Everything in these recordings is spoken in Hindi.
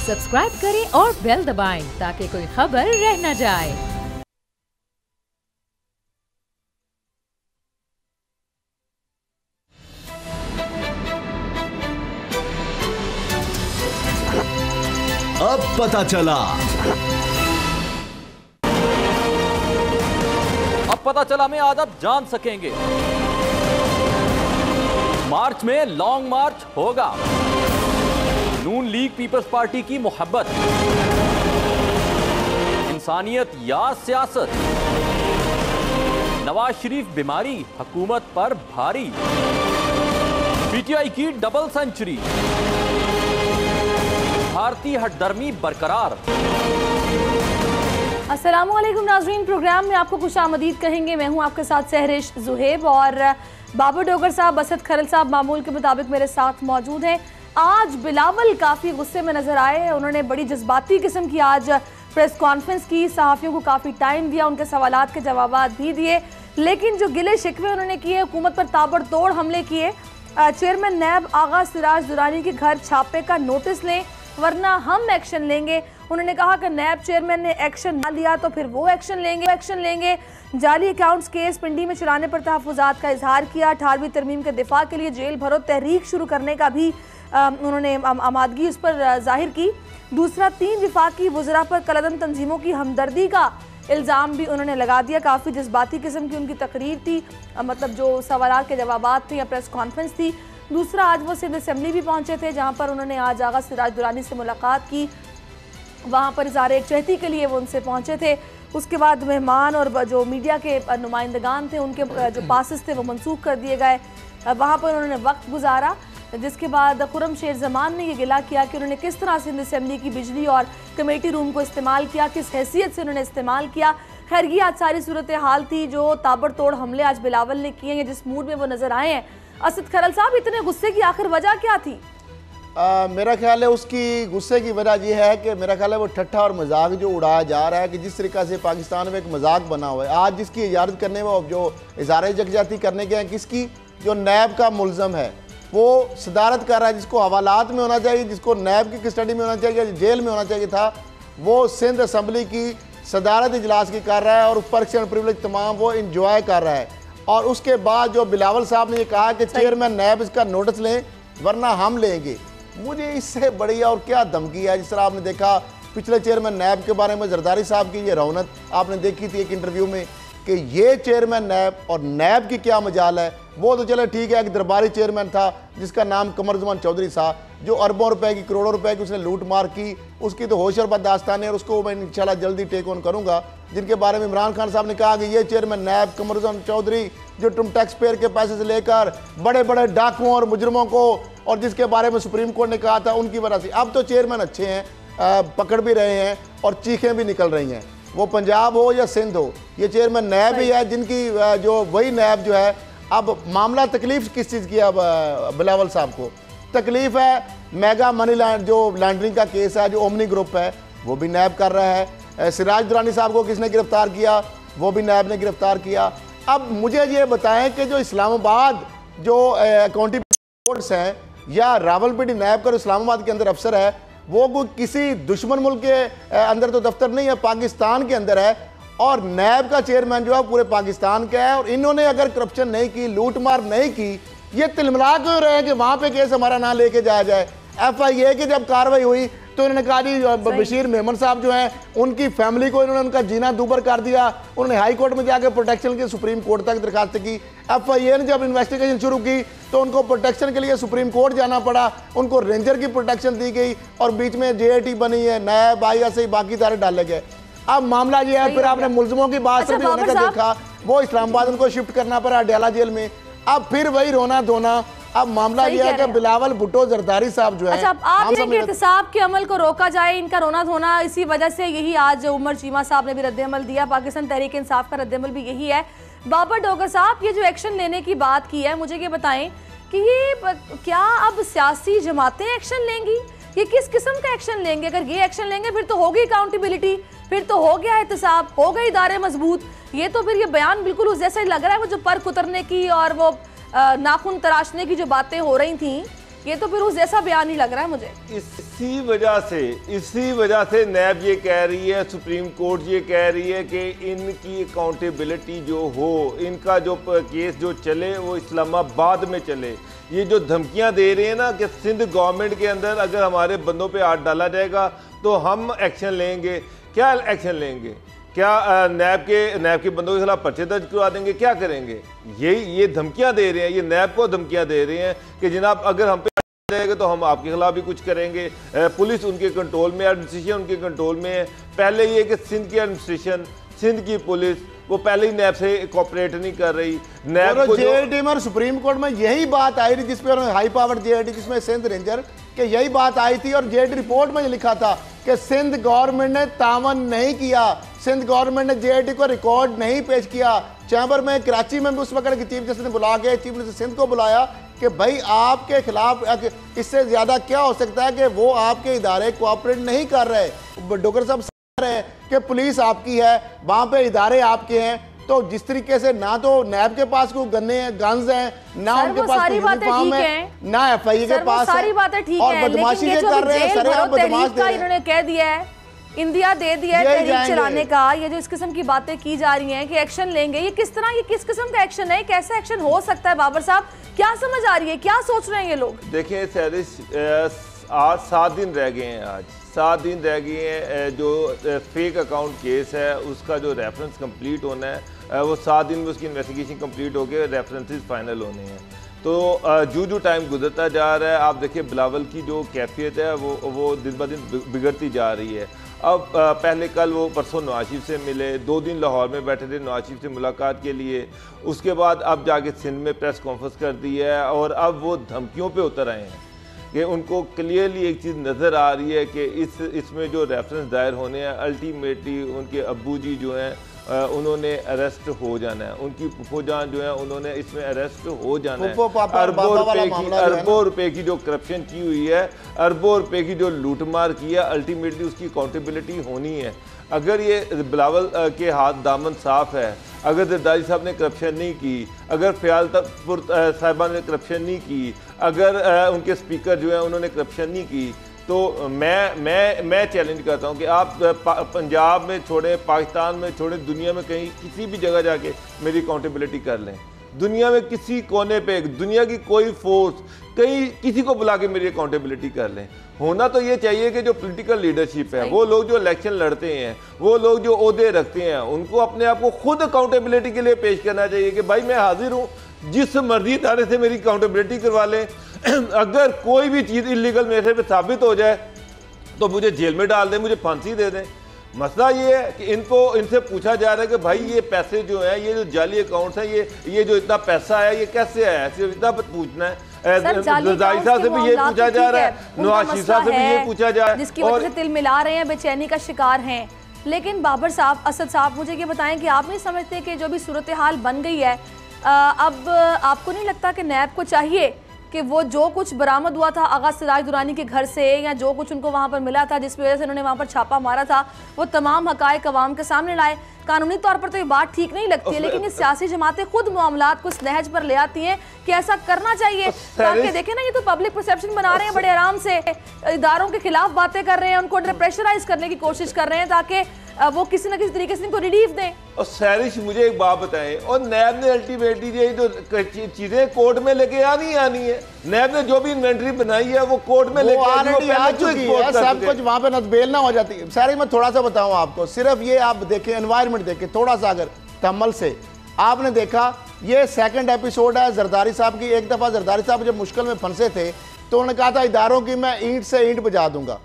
सब्सक्राइब करें और बेल दबाएं ताकि कोई खबर रह न जाए। अब पता चला। में आज आप जान सकेंगे। मार्च में लॉन्ग मार्च होगा। नून लीग पीपल्स पार्टी की मोहब्बत, इंसानियत या सियासत, नवाज शरीफ बीमारी हुकूमत पर भारी, पीटीआई की डबल सेंचुरी, भारतीय हठधर्मी बरकरार। अस्सलामुअलैकुम नाज़रीन, प्रोग्राम में आपको खुशामदीद कहेंगे। मैं हूं आपके साथ सहरिश जुहेब और बाबर डोगर साहब, असद खरल साहब मामूल के मुताबिक मेरे साथ मौजूद हैं। आज बिलावल काफ़ी गुस्से में नज़र आए। उन्होंने बड़ी जज्बाती किस्म की आज प्रेस कॉन्फ्रेंस की, सहाफ़ियों को काफ़ी टाइम दिया, उनके सवालात के जवाब भी दिए, लेकिन जो गिले शिकवे उन्होंने किए, हुकूमत पर ताबड़तोड़ हमले किए। चेयरमैन नैब आगा सिराज दुरानी के घर छापे का नोटिस लें वरना हम एक्शन लेंगे। उन्होंने कहा कि नैब चेयरमैन ने एक्शन ना लिया तो फिर वो एक्शन लेंगे। जाली अकाउंट्स केस पिंडी में चलाने पर तहफ़्फ़ुज़ात का इजहार किया। 18वीं तरमीम के दिफा के लिए जेल भरो तहरीक शुरू करने का भी उन्होंने आमादगी उस पर जाहिर की। दूसरा, 3 विफाकी वज़रा पर कलअदम तंजीमों की हमदर्दी का इल्ज़ाम भी उन्होंने लगा दिया। काफ़ी जज्बाती किस्म की उनकी तकरीर थी, मतलब जो सवालात के जवाबात थे या प्रेस कॉन्फ्रेंस थी। दूसरा, आज वो सिंध असेंबली भी पहुंचे थे, जहां पर उन्होंने आज आगा सिराज दुरानी से मुलाकात की। वहां पर इज़हार एकचहती के लिए वो उनसे पहुंचे थे। उसके बाद मेहमान और जो मीडिया के नुमाइंदगान थे, उनके जो पासेस थे वो मनसूख कर दिए गए। वहां पर उन्होंने वक्त गुजारा, जिसके बाद खुर्रम शेर जमान ने यह गिला किया कि उन्होंने किस तरह सिंध असेंबली की बिजली और कमेटी रूम को इस्तेमाल किया, किस हैसियत से उन्होंने इस्तेमाल किया। खैर, ये आज सारी सूरत हाल थी जो ताबड़तोड़ हमले आज बिलावल ने किए हैं, जिस मूड में वो नजर आए हैं। असद खरल साहब, इतने गुस्से की आखिर वजह क्या थी? मेरा ख्याल है उसकी गुस्से की वजह यह है कि मेरा ख्याल है वो ठट्ठा और मजाक जो उड़ाया जा रहा है कि जिस तरीक़ा से पाकिस्तान में एक मजाक बना हुआ है। आज जिसकी इजाज़त करने में जो इज़हार यकजहती करने के हैं, किसकी, जो नैब का मुल्ज़म है वो सदारत कर रहा है, जिसको हवालात में होना चाहिए, जिसको नैब की कस्टडी में होना चाहिए, जेल में होना चाहिए था, वो सिंध असम्बली की सदारत इजलास की कर रहा है और परक्शन प्रिविलेज तमाम वो इंजॉय कर रहा है। और उसके बाद जो बिलावल साहब ने ये कहा कि चेयरमैन नैब इसका नोटिस लें वरना हम लेंगे, मुझे इससे बढ़िया और क्या धमकी है। जिस तरह आपने देखा पिछले चेयरमैन नैब के बारे में जरदारी साहब की ये रौनक आपने देखी थी एक इंटरव्यू में कि ये चेयरमैन नैब और नैब की क्या मजाल है। वो तो चले ठीक है, एक दरबारी चेयरमैन था जिसका नाम कमरुज़्ज़मान चौधरी था, जो अरबों रुपए की, करोड़ों रुपए की उसने लूट मार की, उसकी तो होश और बददास्तान है और उसको मैं इंशाल्लाह जल्दी टेक ऑन करूंगा। जिनके बारे में इमरान खान साहब ने कहा कि ये चेयरमैन नैब कमरुज़्ज़मान चौधरी जो तुम टैक्स पेयर के पैसे से लेकर बड़े बड़े डाकुओं और मुजरमों को, और जिसके बारे में सुप्रीम कोर्ट ने कहा था, उनकी वजह से अब तो चेयरमैन अच्छे हैं, पकड़ भी रहे हैं और चीखें भी निकल रही हैं। वो पंजाब हो या सिंध हो, ये चेयरमैन नैब ही है जिनकी जो वही नैब जो है। अब मामला तकलीफ किस चीज़ की है? अब बिलावल साहब को तकलीफ है मेगा मनी जो लैंडरिंग का केस है, जो ओमनी ग्रुप है वो भी नैब कर रहा है। सिराज दुरानी साहब को किसने गिरफ्तार किया? वो भी नैब ने गिरफ्तार किया। अब मुझे ये बताएं कि जो इस्लामाबाद जो अकाउंटेबिलिटी बोर्ड्स हैं या रावलपिंडी नैब का इस्लामाबाद के अंदर अफसर है, वो कोई किसी दुश्मन मुल्क के अंदर तो दफ्तर नहीं है, पाकिस्तान के अंदर है। और नैब का चेयरमैन जो है पूरे पाकिस्तान का है। और इन्होंने अगर करप्शन नहीं की, लूट मार नहीं की, ये तिलमिला क्यों रहे हैं कि वहाँ पे केस हमारा ना लेके जाया जाए। FIA की जब कार्रवाई हुई तो इन्होंने कहा जी बशीर मेमन साहब जो हैं उनकी फैमिली को इन्होंने उनका जीना दूभर कर दिया। उन्होंने हाई कोर्ट में जाकर प्रोटेक्शन के सुप्रीम कोर्ट तक दरखास्त की। FIA ने जब इन्वेस्टिगेशन शुरू की तो उनको प्रोटेक्शन के लिए सुप्रीम कोर्ट जाना पड़ा, उनको रेंजर की प्रोटेक्शन दी गई और बीच में JIT बनी है, नैब, ISI, बाकी इदारे डाले गए। अब मामला ये है, फिर आपने मुल्जिमों की बात से भी होने का देखा, वो इस्लामाबाद उनको शिफ्ट करना पड़ा अडयाला जेल में। अब फिर वही रोना धोना। अब मामला यह है कि बिलावल भुट्टो जरदारी साहब जो है, अच्छा, आप ये एहतसाब के अमल को रोका जाए, इनका रोना धोना, इसी वजह से यही आज उमर चीमा साहब ने भी रद्द-ए-अमल दिया, पाकिस्तान तहरीक इंसाफ का रद्द-ए-अमल भी यही है। बाबर डोगर साहब, ये जो एक्शन लेने की बात की है, मुझे ये बताएं कि ये क्या अब सियासी जमातें एक्शन लेंगी? ये किस किस्म का एक्शन लेंगे? अगर ये एक्शन लेंगे फिर तो होगी अकाउंटेबिलिटी, फिर तो हो गया एहतसाब, हो गए इदारे मजबूत। ये तो फिर ये बयान बिल्कुल उस जैसा ही लग रहा है, वो जो पर कुतरने की और वो नाखून तराशने की जो बातें हो रही थी, ये तो फिर उस जैसा बयान ही लग रहा है मुझे। इसी वजह से नैब ये कह रही है, सुप्रीम कोर्ट ये कह रही है कि इनकी अकाउंटेबिलिटी जो हो, इनका जो केस जो चले वो इस्लामाबाद में चले। ये जो धमकियां दे रहे हैं ना कि सिंध गवर्नमेंट के अंदर अगर हमारे बंदों पे हाथ डाला जाएगा तो हम एक्शन लेंगे। क्या एक्शन लेंगे? क्या नैब के बंदों के खिलाफ पर्चे दर्ज करवा देंगे? क्या करेंगे? ये धमकियां दे रहे हैं, ये नैब को धमकियां दे रहे हैं कि जनाब अगर हम पे जाएगा तो हम आपके खिलाफ भी कुछ करेंगे। पुलिस उनके कंट्रोल में, एडमिनिस्ट्रेशन उनके कंट्रोल में है। पहले ये कि सिंध की एडमिनिस्ट्रेशन, सिंध की पुलिस वो पहले ही नैब से कोऑपरेट नहीं कर रही। नैब को जेआईटी में और सुप्रीम कोर्ट में यही बात आई थी जिसपे हाई पावर जेआईटी जिसमें सिंध रेंजर के यही बात आई थी और जेआईटी रिपोर्ट में लिखा था कि सिंध गवर्नमेंट ने तावन नहीं किया, सिंध गवर्नमेंट ने जेआईटी को रिकॉर्ड नहीं पेश किया। चैम्बर में कराची में भी उस वक्त चीफ जस्टिस ने बुला के चीफ जस्टिस सिंध को बुलाया कि भाई आपके खिलाफ इससे ज्यादा क्या हो सकता है कि वो आपके इदारे कोऑपरेट नहीं कर रहे। डॉक्टर साहब रहे हैं कि पुलिस आपकी है, वहां पे इदारे आपके हैं, तो जिस तरीके से ना तो नैब के पास कोई गन्ने हैं, गन्स हैं, ना उनके पास यूनिफॉर्म है, ना एफआईए के पास सारी बातें ठीक और बदमाशी से कर रहे हैं। सर आप बदमाश दे रहे हैं। इन्होंने कह दिया है, इंडिया दे दिया है तहरीक चलाने का। ये जो इस किस्म की बातें की जा रही हैं कि एक्शन लेंगे, ये किस तरह, ये किस किस्म का एक्शन है? कैसे एक्शन हो सकता है? बाबर साहब क्या समझ आ रही है, क्या सोच रहे हैं ये लोग? देखिए सैरिश, आज 7 दिन रह गए हैं, आज 7 दिन रह गए हैं। जो फेक अकाउंट केस है उसका जो रेफरेंस कंप्लीट होना है वो 7 दिन में उसकी इन्वेस्टिगेशन कंप्लीट हो गए, रेफरेंसेस फाइनल होने हैं। तो जो टाइम गुजरता जा रहा है, आप देखिए बिलावल की जो कैफियत है वो दिन ब दिन बिगड़ती जा रही है। अब पहले कल वो परसों नवाज शरीफ से मिले, 2 दिन लाहौर में बैठे थे नवाज शरीफ से मुलाकात के लिए। उसके बाद अब जाके सिंध में प्रेस कॉन्फ्रेंस कर दी है और अब वो धमकियों पे उतर आए हैं कि उनको क्लियरली एक चीज़ नज़र आ रही है कि इसमें जो रेफरेंस दायर होने हैं अल्टीमेटली उनके अब्बू जी जो हैं उन्होंने अरेस्ट हो जाना है, उनकी फुफोजान जो है उन्होंने इसमें अरेस्ट हो जाना है। अरबों रुपए की जो करप्शन की हुई है, अरबों रुपए की जो लूटमार की है, अल्टीमेटली उसकी अकाउंटेबिलिटी होनी है। अगर ये बिलावल के हाथ दामन साफ है, अगर जरदारी साहब ने करप्शन नहीं की, अगर फ़यालपुर साहिबा ने करप्शन नहीं की, अगर उनके स्पीकर जो है उन्होंने करप्शन नहीं की, तो मैं चैलेंज करता हूं कि आप पंजाब में छोड़े, पाकिस्तान में छोड़े, दुनिया में कहीं किसी भी जगह जाके मेरी अकाउंटेबिलिटी कर लें। दुनिया में किसी कोने पे, दुनिया की कोई फोर्स, कहीं किसी को बुला के मेरी अकाउंटेबिलिटी कर लें। होना तो ये चाहिए कि जो पॉलिटिकल लीडरशिप है, वो लोग जो इलेक्शन लड़ते हैं, वो लोग जो ओहदे रखते हैं, उनको अपने आप को खुद अकाउंटेबिलिटी के लिए पेश करना चाहिए कि भाई मैं हाजिर हूँ, जिस मर्जी इदारे से मेरी अकाउंटेबिलिटी करवा लें। अगर कोई भी चीज़ इलीगल मेरे पे साबित हो जाए तो मुझे जेल में डाल दें, मुझे फांसी दे दें। मसला ये है कि इनसे पूछा जा रहा है कि भाई ये पैसे जो हैं, ये जो जाली अकाउंट्स हैं, ये जो इतना पैसा है ये कैसे आया, सिर्फ इतना पूछना है। जरदारी साहब से भी ये पूछा जा रहा है, नवाज शरीफ साहब से भी ये पूछा जा रहा है, जिसकी वजह से तिल मिला रहे हैं, बेचैनी का शिकार हैं। लेकिन बाबर साहब, असद साहब, मुझे ये बताएं कि आप नहीं समझते कि जो भी सूरत हाल बन गई है, अब आपको नहीं लगता कि नैब को चाहिए कि वो जो कुछ बरामद हुआ था आगा सिराज दुरानी के घर से, या जो कुछ उनको वहाँ पर मिला था जिस वजह से उन्होंने वहाँ पर छापा मारा था, वो तमाम हकायक अवाम के सामने लाए? कानूनी तौर पर तो ये बात ठीक नहीं लगती है, लेकिन ये सियासी जमातें खुद मामलात को इस नहज पर ले आती हैं कि ऐसा करना चाहिए ताकि देखें ना, ये तो पब्लिक परसेप्शन बना रहे हैं, बड़े आराम से इदारों के खिलाफ बातें कर रहे हैं, उनको अंडर प्रेशराइज करने की कोशिश कर रहे हैं ताकि वो किसी न किसी तरीके से इनको रिलीफ दें। और सैरिश, मुझे एक बात बताएं, और नैब ने अल्टीमेटली ये जो चीजें कोर्ट में लेके आनी है, नैब ने जो भी इन्वेंटरी बनाई है वो कोर्ट में लेके आ चुकी है, सब कुछ वहां पे नतबेल ना हो जाती है। सैरिश, मैं थोड़ा सा बताऊं आपको, सिर्फ ये आप देखें, एनवायरनमेंट देखें थोड़ा सा, अगर तमल से आपने देखा, ये सेकंड एपिसोड है जरदारी साहब की। एक दफा जरदारी साहब जब मुश्किल में फंसे थे तो उन्होंने कहा था इदारों की मैं ईंट से ईंट बजा दूंगा।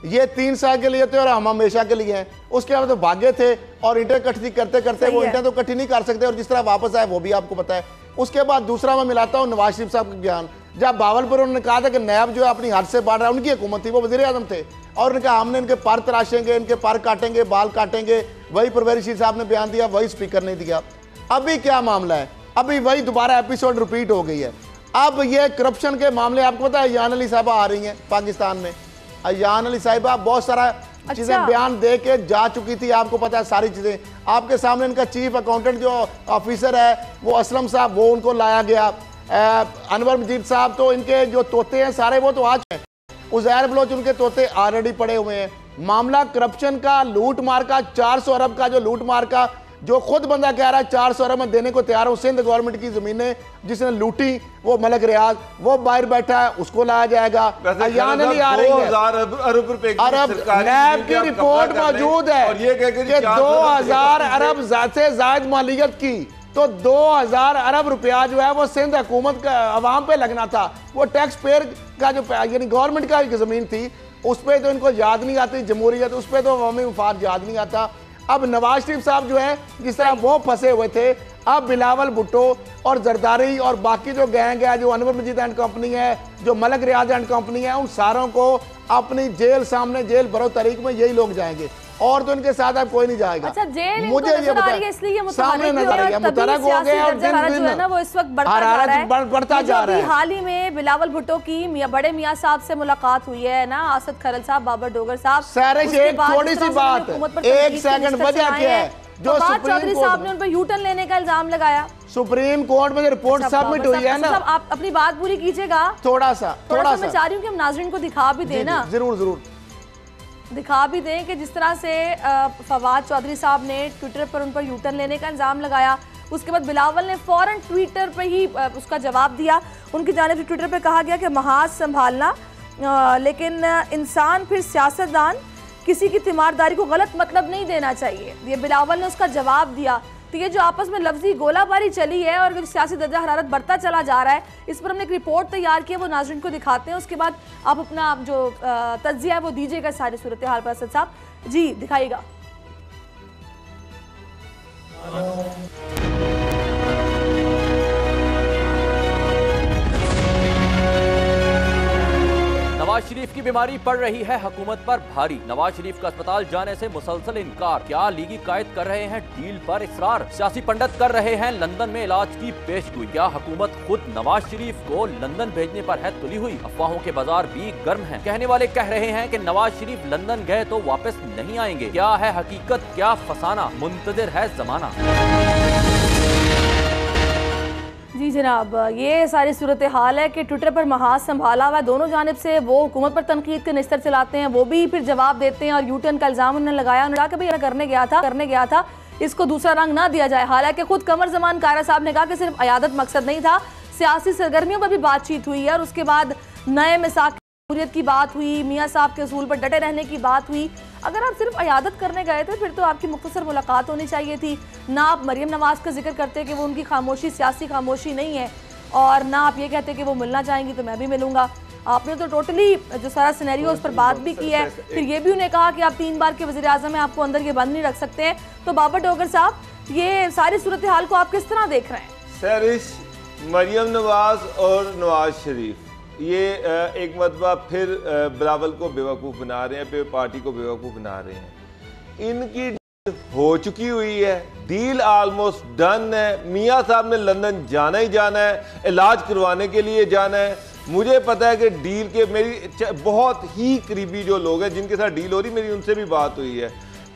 ये 3 साल के लिए थे और हम हमेशा के लिए हैं। उसके बाद तो भागे थे और ईंटें इकट्ठी करते करते वो ईंटें तो इकट्ठी नहीं कर सकते और जिस तरह वापस आए वो भी आपको पता है। उसके बाद दूसरा मैं मिलाता हूँ नवाज शरीफ साहब का बयान, जब बावलपुर उन्होंने कहा था कि नैब जो है अपनी हद से बढ़ रहा है, उनकी हुकूमत थी, वो वज़ीर आज़म थे, और उन्होंने कहा हमने इनके पर तराशेंगे, इनके पर काटेंगे, बाल काटेंगे। वही परवेज़ रशीद साहब ने बयान दिया, वही स्पीकर ने दिया। अभी क्या मामला है, अभी वही दोबारा एपिसोड रिपीट हो गई है। अब ये करप्शन के मामले, आपको पता है अयान अली साहबा आ रही हैं पाकिस्तान में। अयान अली साहिबा बहुत सारा चीजें बयान दे के जा चुकी थी, आपको पता है सारी चीजें आपके सामने। इनका चीफ अकाउंटेंट जो ऑफिसर है वो असलम साहब, वो उनको लाया गया। अनवर मजीद साहब तो इनके जो तोते हैं सारे वो तो आ चुके हैं। उज़ैर बलोच उनके तोते ऑलरेडी पड़े हुए हैं। मामला करप्शन का, लूट मार का, 400 अरब का जो लूट मार का, जो खुद बंदा कह रहा है 400 अरब में देने को तैयार हूं। सिंध गवर्नमेंट की जमीनें जिसने लूटी वो मलक रियाज, वो बाहर बैठा है, उसको लाया जाएगा। अयान अली आ रही है, 2000 अरब रुपए अरब नैब की रिपोर्ट मौजूद है और ये कि 2000 अरब से जायद मालियत की, तो 2000 अरब रुपया जो है वो सिंध हुकूमत का अवाम पे लगना था। वो टैक्स पेयर का जो यानी गवर्नमेंट का जमीन थी उस पर तो इनको याद नहीं आती, जमहूरियत उस पर तो अवामी मुफाद याद नहीं आता। अब नवाज शरीफ साहब जो है जिस तरह वो फंसे हुए थे, अब बिलावल भुट्टो और जरदारी और बाकी जो गैंग है, जो अनवर मजीद एंड कंपनी है, जो मलक रियाज एंड कंपनी है, उन सारों को अपनी जेल सामने, जेल बरो तारीख में यही लोग जाएंगे और तो इनके साथ अब कोई नहीं जाएगा। अच्छा, जेल मुझे ये सामने नजर आ रही है, मुतहर्रिक हो गए और दिन दिन है ना वो इस वक्त बढ़ता जा रहा है। हाल ही में बिलावल भुट्टो की बड़े मियां साहब से मुलाकात हुई है ना, आसद खरल साहब, बाबर डोगर साहब। एक थोड़ी सी बात, एक सेकंड, वजह क्या है जो चौधरी साहब ने उन पर यू टर्न लेने का इल्जाम लगाया। सुप्रीम कोर्ट में जो रिपोर्ट सबमिट हुई है ना, आप अपनी बात पूरी कीजिएगा। थोड़ा सा मैं चाह रही हूँ कि हम नाज़रीन को दिखा भी दें ना, जरूर दिखा भी दें कि जिस तरह से फवाद चौधरी साहब ने ट्विटर पर उन पर यू टर्न लेने का इल्ज़ाम लगाया, उसके बाद बिलावल ने फ़ौरन ट्विटर पर ही उसका जवाब दिया। उनकी जानिब से ट्विटर पर कहा गया कि महाज संभालना, लेकिन इंसान फिर सियासतदान किसी की तीमारदारी को गलत मतलब नहीं देना चाहिए। ये बिलावल ने उसका जवाब दिया। तो ये जो आपस में लफ्जी गोलाबारी चली है और सियासी दर्जा हरारत बढ़ता चला जा रहा है, इस पर हमने एक रिपोर्ट तैयार की है, वो नाज़रीन को दिखाते हैं। उसके बाद आप अपना जो तज्जिया है वो दीजिएगा सारी सूरत हाल पर। असद साहब जी दिखाइएगा। नवाज शरीफ की बीमारी पड़ रही है हुकूमत पर भारी। नवाज शरीफ का अस्पताल जाने से मुसलसल इनकार। क्या लीगी कायद कर रहे हैं डील पर इसरार? सियासी पंडित कर रहे हैं लंदन में इलाज की पेशगोई। क्या हुकूमत खुद नवाज शरीफ को लंदन भेजने पर है तुली हुई? अफवाहों के बाजार भी गर्म हैं। कहने वाले कह रहे हैं कि नवाज शरीफ लंदन गए तो वापस नहीं आएंगे। क्या है हकीकत, क्या फसाना? मुंतजिर है जमाना। जी जनाब, ये सारी सूरत हाल है कि ट्विटर पर महाज संभाला हुआ है। दोनों जानिब से वो हुकूमत पर तनकीद के निस्तर चलाते हैं, वो भी फिर जवाब देते हैं और यू टर्न का इल्ज़ाम उन्होंने लगाया। उन्होंने कहा कि भाई करने गया था, इसको दूसरा रंग ना दिया जाए। हालांकि खुद कमर जमान कारा साहब ने कहा कि सिर्फ अयादत मकसद नहीं था, सियासी सरगर्मियों पर भी बातचीत हुई है और उसके बाद नए मिसाक की बात हुई, मियाँ साहब के असूल पर डटे रहने की बात हुई। अगर आप सिर्फ अयादत करने गए थे फिर तो आपकी मुख्तसर मुलाकात होनी चाहिए थी ना। आप मरियम नवाज का जिक्र करते कि वो उनकी खामोशी सियासी खामोशी नहीं है, और ना आप ये कहते कि वो मिलना चाहेंगी तो मैं भी मिलूंगा। आपने तो टोटली जो सारा सिनेरियो उस पर बात भी की है। फिर ये भी उन्हें कहा कि आप 3 बार के वज़ीर आज़म हैं, आपको अंदर ये बंद नहीं रख सकते हैं। तो बाबर डोगर साहब, ये सारी सूरत हाल को आप किस तरह देख रहे हैं? सरिश, मरियम नवाज और नवाज शरीफ ये एक मरतबा फिर बिलावल को बेवकूफ़ बना रहे हैं, पार्टी को बेवकूफ़ बना रहे हैं। इनकी डील हो चुकी हुई है, डील ऑलमोस्ट डन है। मियाँ साहब ने लंदन जाना ही जाना है, इलाज करवाने के लिए जाना है। मुझे पता है कि डील के मेरी बहुत ही करीबी जो लोग हैं जिनके साथ डील हो रही, मेरी उनसे भी बात हुई है।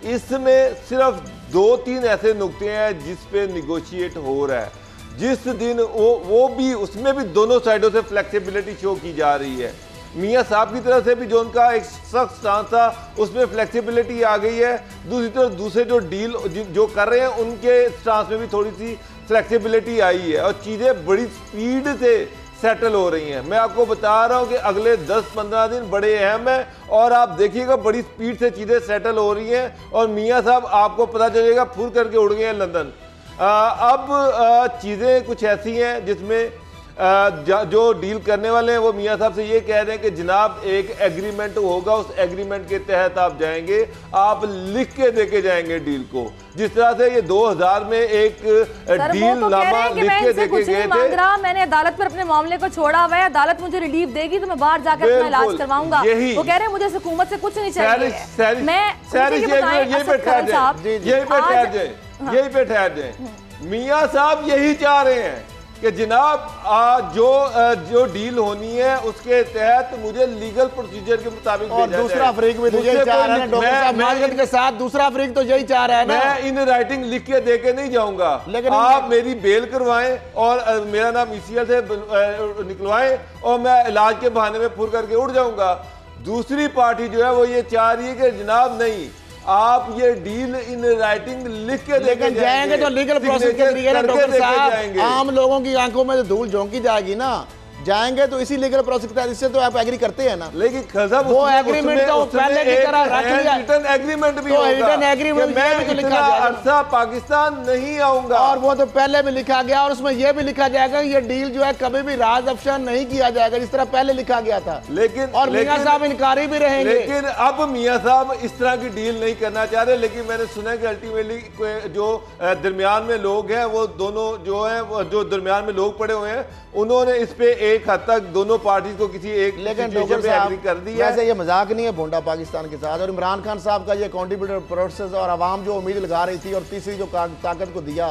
इसमें सिर्फ 2-3 ऐसे नुक्ते हैं जिस पे निगोशिएट हो रहा है। जिस दिन वो भी उसमें भी दोनों साइडों से फ्लेक्सिबिलिटी शो की जा रही है। मियाँ साहब की तरफ से भी जो उनका एक सख्त स्टांस था उसमें फ्लेक्सिबिलिटी आ गई है। दूसरी तरफ दूसरे जो डील जो कर रहे हैं उनके स्टांस में भी थोड़ी सी फ्लेक्सिबिलिटी आई है और चीज़ें बड़ी स्पीड से सेटल हो रही हैं। मैं आपको बता रहा हूँ कि अगले 10-15 दिन बड़े अहम हैं और आप देखिएगा बड़ी स्पीड से चीज़ें सेटल हो रही हैं और मियाँ साहब आपको पता चलेगा फुर करके उड़ गए हैं लंदन। अब चीज़ें कुछ ऐसी हैं जिसमें जो डील करने वाले हैं वो मियाँ साहब से ये कह रहे हैं कि जनाब एक एग्रीमेंट होगा, उस एग्रीमेंट के तहत आप जाएंगे, आप लिख के देके जाएंगे डील को। जिस तरह से ये 2000 में एक डील नामा लिख के देके गए थे। मैंने अदालत पर अपने मामले को छोड़ा हुआ है, अदालत मुझे रिलीफ देगी तो मैं बाहर जाकर अपना इलाज करवाऊंगा। वो कह रहे हैं मुझे हुकूमत से कुछ नहीं चाहिए। यही पे ठहर जाए, मियाँ साहब यही चाह रहे हैं कि जनाब जो डील होनी है उसके तहत मुझे लीगल प्रोसीजर के मुताबिक और दूसरा अफ्रीक भी तो यही चाह रहा है डॉक्टर साहब माजरत के साथ, दूसरा अफ्रीक तो यही चाह रहा है ना। मैं इन राइटिंग लिख के दे के नहीं जाऊंगा, लेकिन आप मेरी बेल करवाएं और मेरा नाम ECL से निकलवाएं और मैं इलाज के बहाने में फुर करके उड़ जाऊंगा। दूसरी पार्टी जो है वो ये चाह रही है कि जनाब नहीं, आप ये डील इन राइटिंग लिख के लेकिन जाएंगे तो लीगल प्रोसेस के जरिए ना डॉक्टर साहब, आम लोगों की आंखों में तो धूल झोंकी जाएगी ना। जाएंगे तो इसी लीगल प्रोसेस के तहत, इससे तो आप एग्री करते हैं ना। लेकिन वो एग्रीमेंट तो पहले की तरह रख लिया, रिटन एग्रीमेंट भी तो होगा रिटन एग्रीमेंट में तो लिखा अरसा पाकिस्तान नहीं आऊंगा, और वो तो पहले भी लिखा गया, और उसमें यह भी लिखा जाएगा ये डील जो है कभी भी राज अफशा नहीं किया जाएगा, जिस तरह पहले लिखा गया था। लेकिन और मियां साहब इनकारी भी रहेंगे। लेकिन अब मियां साहब इस तरह की डील नहीं करना चाह रहे। लेकिन मैंने सुना है कि अल्टीमेटली जो दरमियान में लोग हैं, वो दोनों जो है जो दरमियान में लोग पड़े हुए हैं, उन्होंने इस पे एक हद तक दोनों पार्टी को किसी एक लेकिन सिचुएशन पे एग्री कर दी है। वैसे ये मजाक नहीं है भोंडा पाकिस्तान के साथ, और इमरान खान साहब का ये अकाउंटेबिलिटी प्रोसेस और आवाम जो उम्मीद लगा रही थी, और तीसरी जो ताकत को दिया,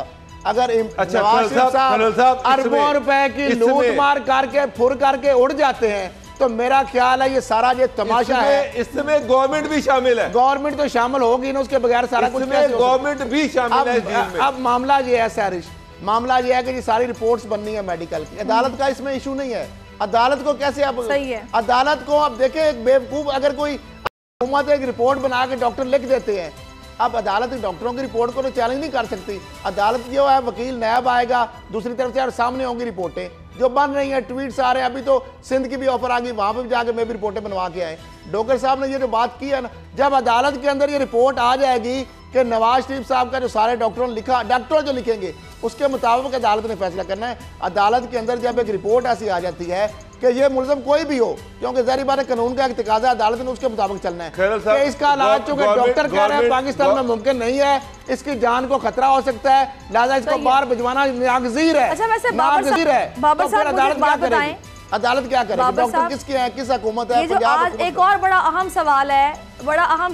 अगर नवाज शरीफ साहब अरबों रुपए की लूट मार करके फुर करके उड़ जाते हैं, तो मेरा ख्याल है ये सारा ये तमाशा है। इसमें गवर्नमेंट भी शामिल है। गवर्नमेंट तो शामिल होगी ना, उसके बगैर सारा कुछ गवर्नमेंट भी शामिल है। अब मामला ये है सैरिश, मामला ये है कि ये सारी रिपोर्ट्स बननी है मेडिकल की, अदालत का इसमें इशू नहीं है। अदालत को कैसे आप सही है, अदालत को आप देखें, एक बेवकूफ अगर कोई हुकूमत एक रिपोर्ट बना के डॉक्टर लिख देते हैं, अब अदालत डॉक्टरों की रिपोर्ट को तो चैलेंज नहीं कर सकती। अदालत जो है वकील नैब आएगा, दूसरी तरफ से यार सामने होंगी रिपोर्टें जो बन रही हैं, ट्वीट्स आ रहे हैं। अभी तो सिंध की भी ऑफर आ गई, वहां पर भी जाके मैं भी रिपोर्टें बनवा के आए। डॉक्टर साहब ने ये जो बात की है ना, जब अदालत के अंदर ये रिपोर्ट आ जाएगी कि नवाज शरीफ साहब का जो सारे डॉक्टरों ने लिखा, डॉक्टर जो लिखेंगे उसके मुताबिक अदालत ने फैसला करना है। अदालत के अंदर जब एक रिपोर्ट ऐसी आ जाती है कि ये मुलजम कोई भी हो, क्योंकि जाहिर बात है कानून का एक तकाजा, अदालत ने उसके मुताबिक चलना है कि इसका इलाज चूंकि डॉक्टर कह रहे हैं पाकिस्तान में मुमकिन नहीं है, इसकी जान को खतरा हो सकता है, लिहाजा इसको बाहर भिजवाना नागजीर है। अच्छा वैसे नागजीर है, बाबर साहब अदालत क्या करेगी? अदालत क्या करेगी? डॉक्टर किसके हैं, किस हुकूमत है? ये जो आज एक और बड़ा अहम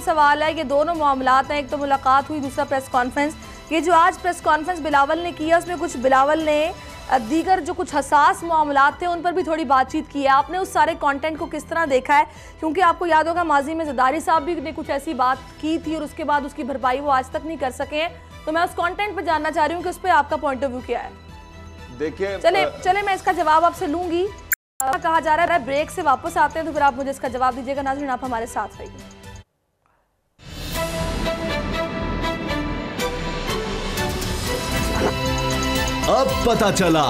सवाल है कि दोनों मामलात हैं, एक तो मुलाकात हुई, दूसरा प्रेस कॉन्फ्रेंस। ये जो आज प्रेस कॉन्फ्रेंस बिलावल ने किया, उसमें कुछ बिलावल ने दीगर जो कुछ हसास मामलात थे उन पर भी थोड़ी बातचीत की है। आपने उस सारे कंटेंट को किस तरह देखा है? क्योंकि आपको याद होगा माजी में जरदारी साहब भी ने कुछ ऐसी बात की थी और उसके बाद उसकी भरपाई वो आज तक नहीं कर सके हैं। तो मैं उस कंटेंट पर जानना चाह रही हूँ कि उस पर आपका पॉइंट ऑफ व्यू क्या है। देखिए चले मैं इसका जवाब आपसे लूंगी। कहा जा रहा है ब्रेक से वापस आते हैं तो फिर आप मुझे इसका जवाब दीजिएगा। नाज़रीन आप हमारे साथ रहिए। अब पता चला,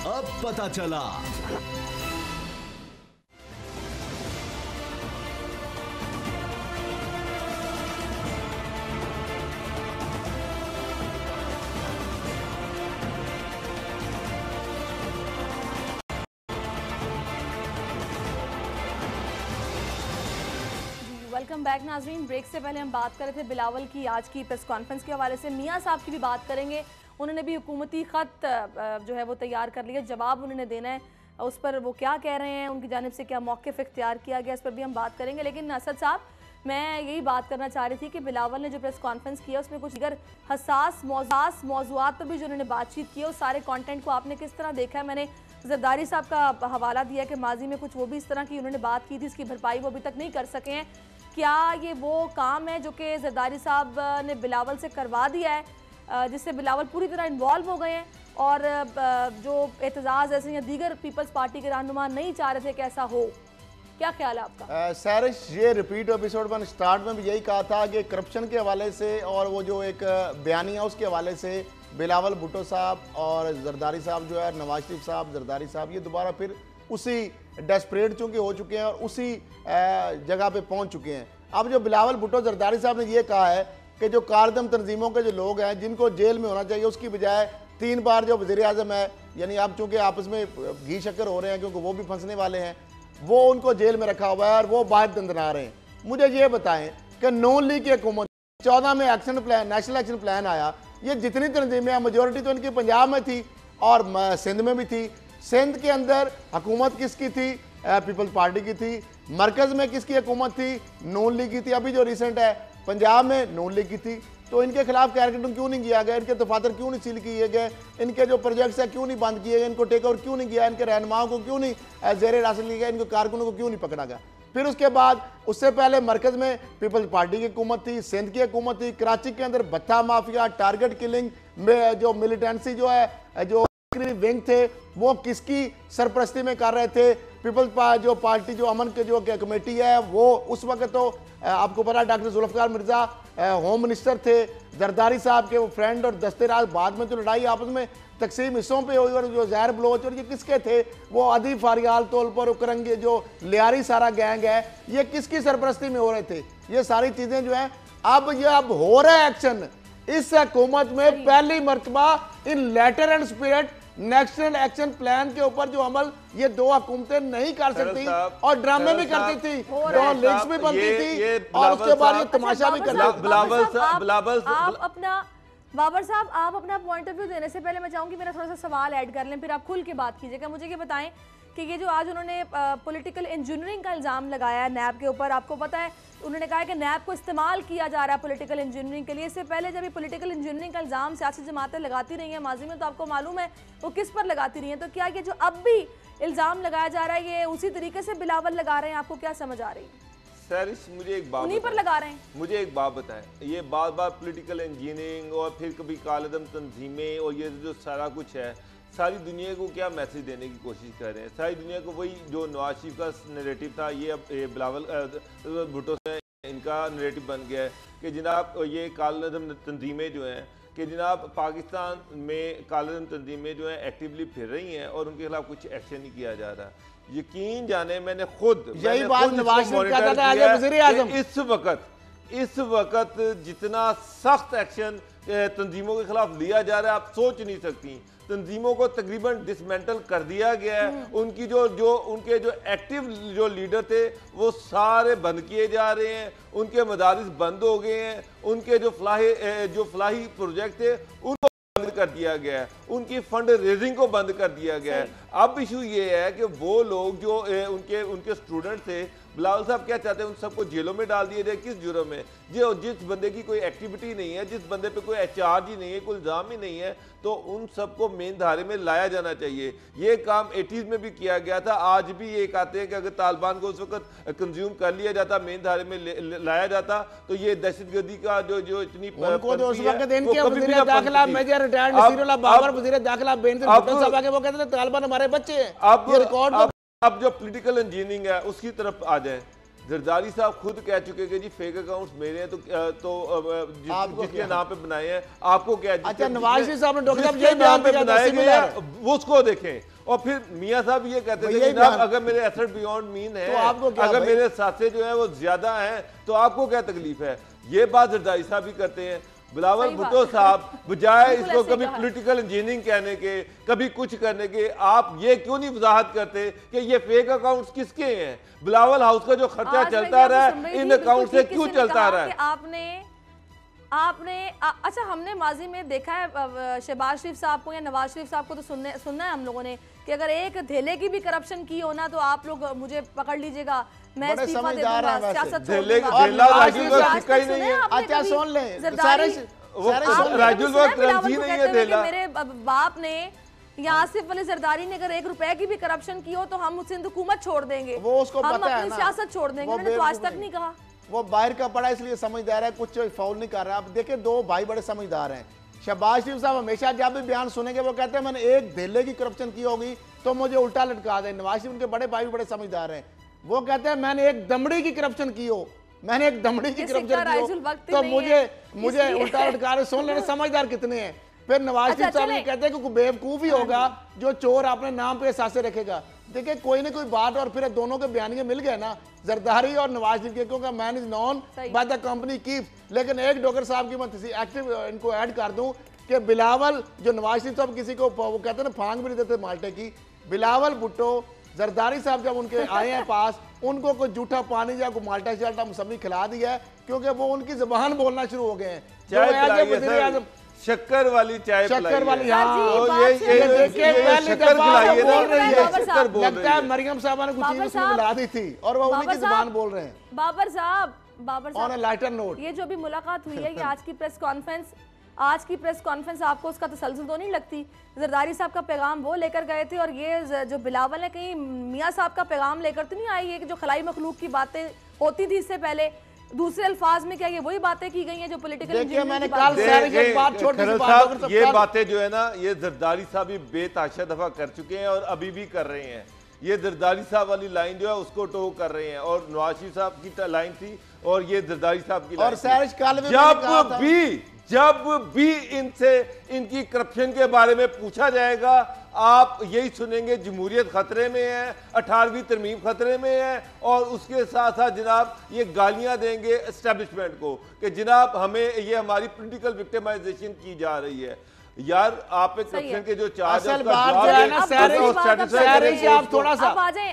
अब पता चला। वेलकम बैक नाज़रीन। ब्रेक से पहले हम बात कर रहे थे बिलावल की आज की प्रेस कॉन्फ्रेंस के हवाले से। मियां साहब की भी बात करेंगे। उन्होंने भी हुकूमती ख़त जो है वो तैयार कर लिया, जवाब उन्होंने देना है उस पर, वो क्या कह रहे हैं, उनकी जानिब से क्या मौक़िफ़ इख्तियार किया गया, इस पर भी हम बात करेंगे। लेकिन असद साहब, मैं यही बात करना चाह रही थी कि बिलावल ने जो प्रेस कॉन्फ्रेंस किया उसमें कुछ अगर हसास मौज़ूआत पर भी जो उन्होंने बातचीत की है, उस सारे कॉन्टेंट को आपने किस तरह देखा है? मैंने जरदारी साहब का हवाला दिया कि माजी में कुछ वो भी इस तरह की उन्होंने बात की थी, इसकी भरपाई वो अभी तक नहीं कर सके हैं। क्या ये वो काम है जो कि जरदारी साहब ने बिलावल से करवा दिया है, जिससे बिलावल पूरी तरह इन्वॉल्व हो गए हैं और जो एतजाज़ ऐसे या दीगर पीपल्स पार्टी के रहनुमा नहीं चाह रहे थे कि ऐसा हो? क्या ख्याल है आपका? सैरिश, ये रिपीट एपिसोड में स्टार्ट में भी यही कहा था कि करप्शन के हवाले से और वो जो एक बयानिया उसके हवाले से बिलावल भुट्टो साहब और जरदारी साहब जो है, नवाज शरीफ साहब, जरदारी साहब, ये दोबारा फिर उसी डेस्परेट चूंकि हो चुके हैं और उसी जगह पे पहुंच चुके हैं। अब जो बिलावल भुट्टो जरदारी साहब ने ये कहा है कि जो कारदम तंजीमों के जो लोग हैं जिनको जेल में होना चाहिए, उसकी बजाय 3 बार जो वज़ीर आज़म है, यानी अब चूंकि आपस में घी शक्कर हो रहे हैं क्योंकि वो भी फंसने वाले हैं, वो उनको जेल में रखा हुआ है और वो बाहर दंदना रहे हैं। मुझे ये बताएं कि नून लीग की हुकूमत 14 में action plan, national action plan आया, ये जितनी तंजीमें, मेजोरिटी तो इनकी पंजाब में थी और सिंध में भी थी। सिंध के अंदर हुकूमत किसकी थी? पीपल्स पार्टी की थी। मरकज़ में किसकी हुकूमत थी? नून लीग की थी। अभी जो रिसेंट है पंजाब में नून लीग की थी, तो इनके खिलाफ कैरेक्टर क्यों नहीं किया गया, इनके दफातर क्यों नहीं सील किए गए, इनके जो प्रोजेक्ट्स है क्यों नहीं बंद किए गए, इनको टेक ओवर क्यों नहीं किया, इनके रहनुमाओं को क्यों नहीं जेर हिरासत लिया गया, इनको कारकुनों को क्यों नहीं पकड़ा गया। फिर उसके बाद उससे पहले मरकज में पीपल्स पार्टी की हुकूमत थी, सिंध की हुकूमत थी, कराची के अंदर भत्ता माफिया, टारगेट किलिंग में जो मिलिटेंसी जो है, जो विंग थे वो किसकी सरपरस्ती में कर रहे थे। पीपल्स जो पार्टी जो अमन के जो कमेटी है वो उस वक्त तो आपको पता doctor Zulfiqar Mirza home minister थे, जरदारी साहब के वो फ्रेंड और दस्तेराज, बाद में तो लड़ाई आपस में तकसीम हिस्सों पे हुई और जो जहर बलोच और ये किसके थे, वो अदी फारियाल तौल पर उकरंगे जो लियारी सारा गैंग है, ये किसकी सरपरस्ती में हो रहे थे। ये सारी चीजें जो है अब हो रहा है एक्शन इस हुकूमत में पहली मरतबा in letter and spirit national action plan के ऊपर जो अमल ये दो हुकूमतें नहीं कर सकती और ड्रामे भी करती थी, दो लिंक्स भी बनती थी और उसके बाद ये तमाशा भी करती। बाबर साहब आप अपना पॉइंट ऑफ व्यू देने से पहले मैं चाहूंगी मेरा थोड़ा सा सवाल ऐड कर लें, फिर आप खुल के बात कीजिएगा। मुझे ये बताएं कि ये जो आज उन्होंने पॉलिटिकल इंजीनियरिंग का इल्ज़ाम लगाया है नैब के ऊपर, आपको पता है उन्होंने कहा है कि नैब को इस्तेमाल किया जा रहा है पॉलिटिकल इंजीनियरिंग के लिए। इससे पहले जब ये पॉलिटिकल इंजीनियरिंग का इल्ज़ाम सियासी जमातें लगाती रही हैं माजी में, तो आपको मालूम है वो किस पर लगाती रही हैं। तो क्या ये जो अब भी इल्ज़ाम लगाया जा रहा है ये उसी तरीके से बिलावल लगा रहे हैं, आपको क्या समझ आ रही है? सर मुझे एक बात उन्हीं पर लगा रहे हैं। मुझे एक बात बताएं, ये बार बार पॉलिटिकल इंजीनियरिंग और फिर कभी कालेदम तंजीमें और ये जो सारा कुछ है, सारी दुनिया को क्या मैसेज देने की कोशिश कर रहे हैं? सारी दुनिया को वही जो नवाज शरीफ का नैरेटिव था, ये अब बिलावल भुट्टो से इनका नैरेटिव बन गया है कि जनाब ये कालेदम तंजीमें जो हैं कि जनाब पाकिस्तान में कालेदम तंजीमें जो हैं एक्टिवली फिर रही हैं और उनके खिलाफ कुछ एक्शन नहीं किया जा रहा। यकीन जाने मैंने खुद यही बात नवाज शरीफ कहता था आगे वज़ीर आज़म, इस वक्त जितना सख्त एक्शन तंजीमों के खिलाफ लिया जा रहा है आप सोच नहीं सकती। तंजीमों को तकरीबन डिसमेंटल कर दिया गया है, उनकी उनके जो एक्टिव जो लीडर थे वो सारे बंद किए जा रहे हैं, उनके मदारिस बंद हो गए हैं, उनके जो फलाही प्रोजेक्ट थे उनको बंद कर दिया गया है, उनकी फंड रेजिंग को बंद कर दिया गया है। अब इशू ये है कि वो लोग जो उनके स्टूडेंट थे, बिलावल साहब क्या चाहते हैं उन सबको जेलों में डाल दिया जाए। किस जुर्म में? जिस बंदे की कोई एक्टिविटी नहीं है, जिस बंदे पे कोई एचआरज ही नहीं है, कोई इल्ज़ाम ही नहीं है, तो उन सबको मेन धारे में लाया जाना चाहिए। ये काम 80s में भी किया गया था, आज भी ये कहते हैं कि अगर तालिबान को उस वक्त कंज्यूम कर लिया जाता, मेन धारे में लाया जाता, तो ये दहशतगर्दी का जो इतनी उनको तो उस वक्त इनके वज़ीर दाखिला मेजर रिटायर्ड नसीरुल्लाह बाबर वज़ीर दाखिला बेनज़ीर भुट्टो साहब आके वो कहते थे तालिबान हमारे बच्चे हैं। अब ये रिकॉर्ड अब जो पॉलिटिकल इंजीनियरिंग है उसकी तरफ आ जाए। जरदारी साहब खुद कह चुके कि जी फेक अकाउंट्स मेरे हैं, तो जिसके नाम पे बनाए हैं आपको क्या? अच्छा नवाज शरीफ साहब ने डॉक्टर साहब ये नाम पे बनाए गए वो उसको देखें। और फिर मियां साहब ये कहते थे जनाब अगर मेरे एसेट बियॉन्ड मीन है, अगर मेरे साथे जो है वो ज्यादा हैं तो आपको क्या तकलीफ है? ये बात जरदारी साहब भी करते हैं। बिलावल भुट्टो साहब बजाय इसको कभी पॉलिटिकल इंजीनियरिंग कहने के, कभी कुछ करने के, आप ये क्यों नहीं वजाहत करते कि ये फेक अकाउंट्स किसके हैं? बिलावल हाउस का जो खर्चा चलता रहा है इन अकाउंट से क्यों चलता रहा है? अच्छा हमने माजी में देखा है शहबाज शरीफ साहब को या नवाज शरीफ साहब को तो सुनना है हम लोगों ने कि अगर एक धेले की भी करप्शन की हो ना तो आप लोग मुझे पकड़ लीजिएगा, मैं इस्तीफा दे दूंगा, सियासत छोड़ दूंगा। अच्छा सुन लें, मेरे बाप ने या आसिफ अली जरदारी ने अगर 1 रुपए की भी करप्शन की हो तो हम सिंध हुकूमत छोड़ देंगे, वो उसको हम पता है अपनी ना, सियासत छोड़ देंगे। उन्होंने तो आज तक नहीं कहा। वो बाहर का पड़ा इसलिए समझदार है, कुछ फाउल नहीं कर रहा। आप देखें दो भाई बड़े समझदार हैं। शहबाज शरीफ साहब हमेशा जब भी बयान सुनेंगे वो कहते हैं मैंने एक धेले की करप्शन की होगी तो मुझे उल्टा लटका दे। नवाज शरीफ उनके बड़े भाई बड़े समझदार हैं, वो कहते हैं मैंने एक दमड़ी की करप्शन की हो, मैंने एक दमड़ी की करप्शन की हो तो मुझे उल्टा लटका रहे। सुन लेने समझदार कितने हैं। फिर नवाज शरीफ साहब ये कहते हैं कि कोई बेवकूफ ही होगा जो चोर अपने नाम पे सासे रखेगा। देखिए कोई ना कोई बात, और फिर दोनों के बयानिए मिल गए ना जरदारी और नवाज शरीफ के, क्योंकि man is known by the company keep. लेकिन एक डॉक्टर साहब की मैं एक्टिव इनको ऐड कर दूं कि बिलावल जो नवाज शरीफ साहब किसी को वो कहते हैं ना फांग भी नहीं देते माल्टे की, बिलावल भुट्टो जरदारी साहब जब उनके आए हैं पास, उनको कोई जूठा पानी या कोई माल्टा शाल्टा मौसमी खिला दिया है क्योंकि वो उनकी जबान बोलना शुरू हो गए हैं। शक्कर वाली चाय, शक्कर वाली, लगता है मरियम साहब ने कुछ उसमें मिला दी थी और वो उन्हीं की जुबान बोल रहे हैं। बाबर साहब Babar on a lighter note. ये जो भी मुलाकात हुई है, ये आज की प्रेस कॉन्फ्रेंस आपको उसका तसलसल तो नहीं लगती? जरदारी साहब का पैगाम वो लेकर गए थे और ये जो बिलावल है कहीं मियाँ साहब का पैगाम लेकर तो नहीं आई है कि जो खलाई मखलूक की बातें होती थी इससे पहले दूसरे अल्फाज में क्या ये वही बातें की गई हैं जो पॉलिटिकल देखिए मैंने कल ये बातें जो है ना, ये जरदारी साहब भी बेताशा दफा कर चुके हैं और अभी भी कर रहे हैं। ये जरदारी साहब वाली लाइन जो है उसको टो कर रहे हैं और नवाज शरीफ साहब की लाइन थी और ये जरदारी साहब की और सैरिश कल जब भी इनसे इनकी करप्शन के बारे में पूछा जाएगा, आप यही सुनेंगे जमहूरियत खतरे में है, 18वीं तरमीम खतरे में है और उसके साथ साथ जनाब ये गालियां देंगे एस्टेब्लिशमेंट को कि जनाब हमें ये हमारी पॉलिटिकल विक्टिमाइजेशन की जा रही है। यार आप एक करप्शन के जो चार्ज असल बात जो है ना सैरिश, आप थोड़ा सा अब आ जाए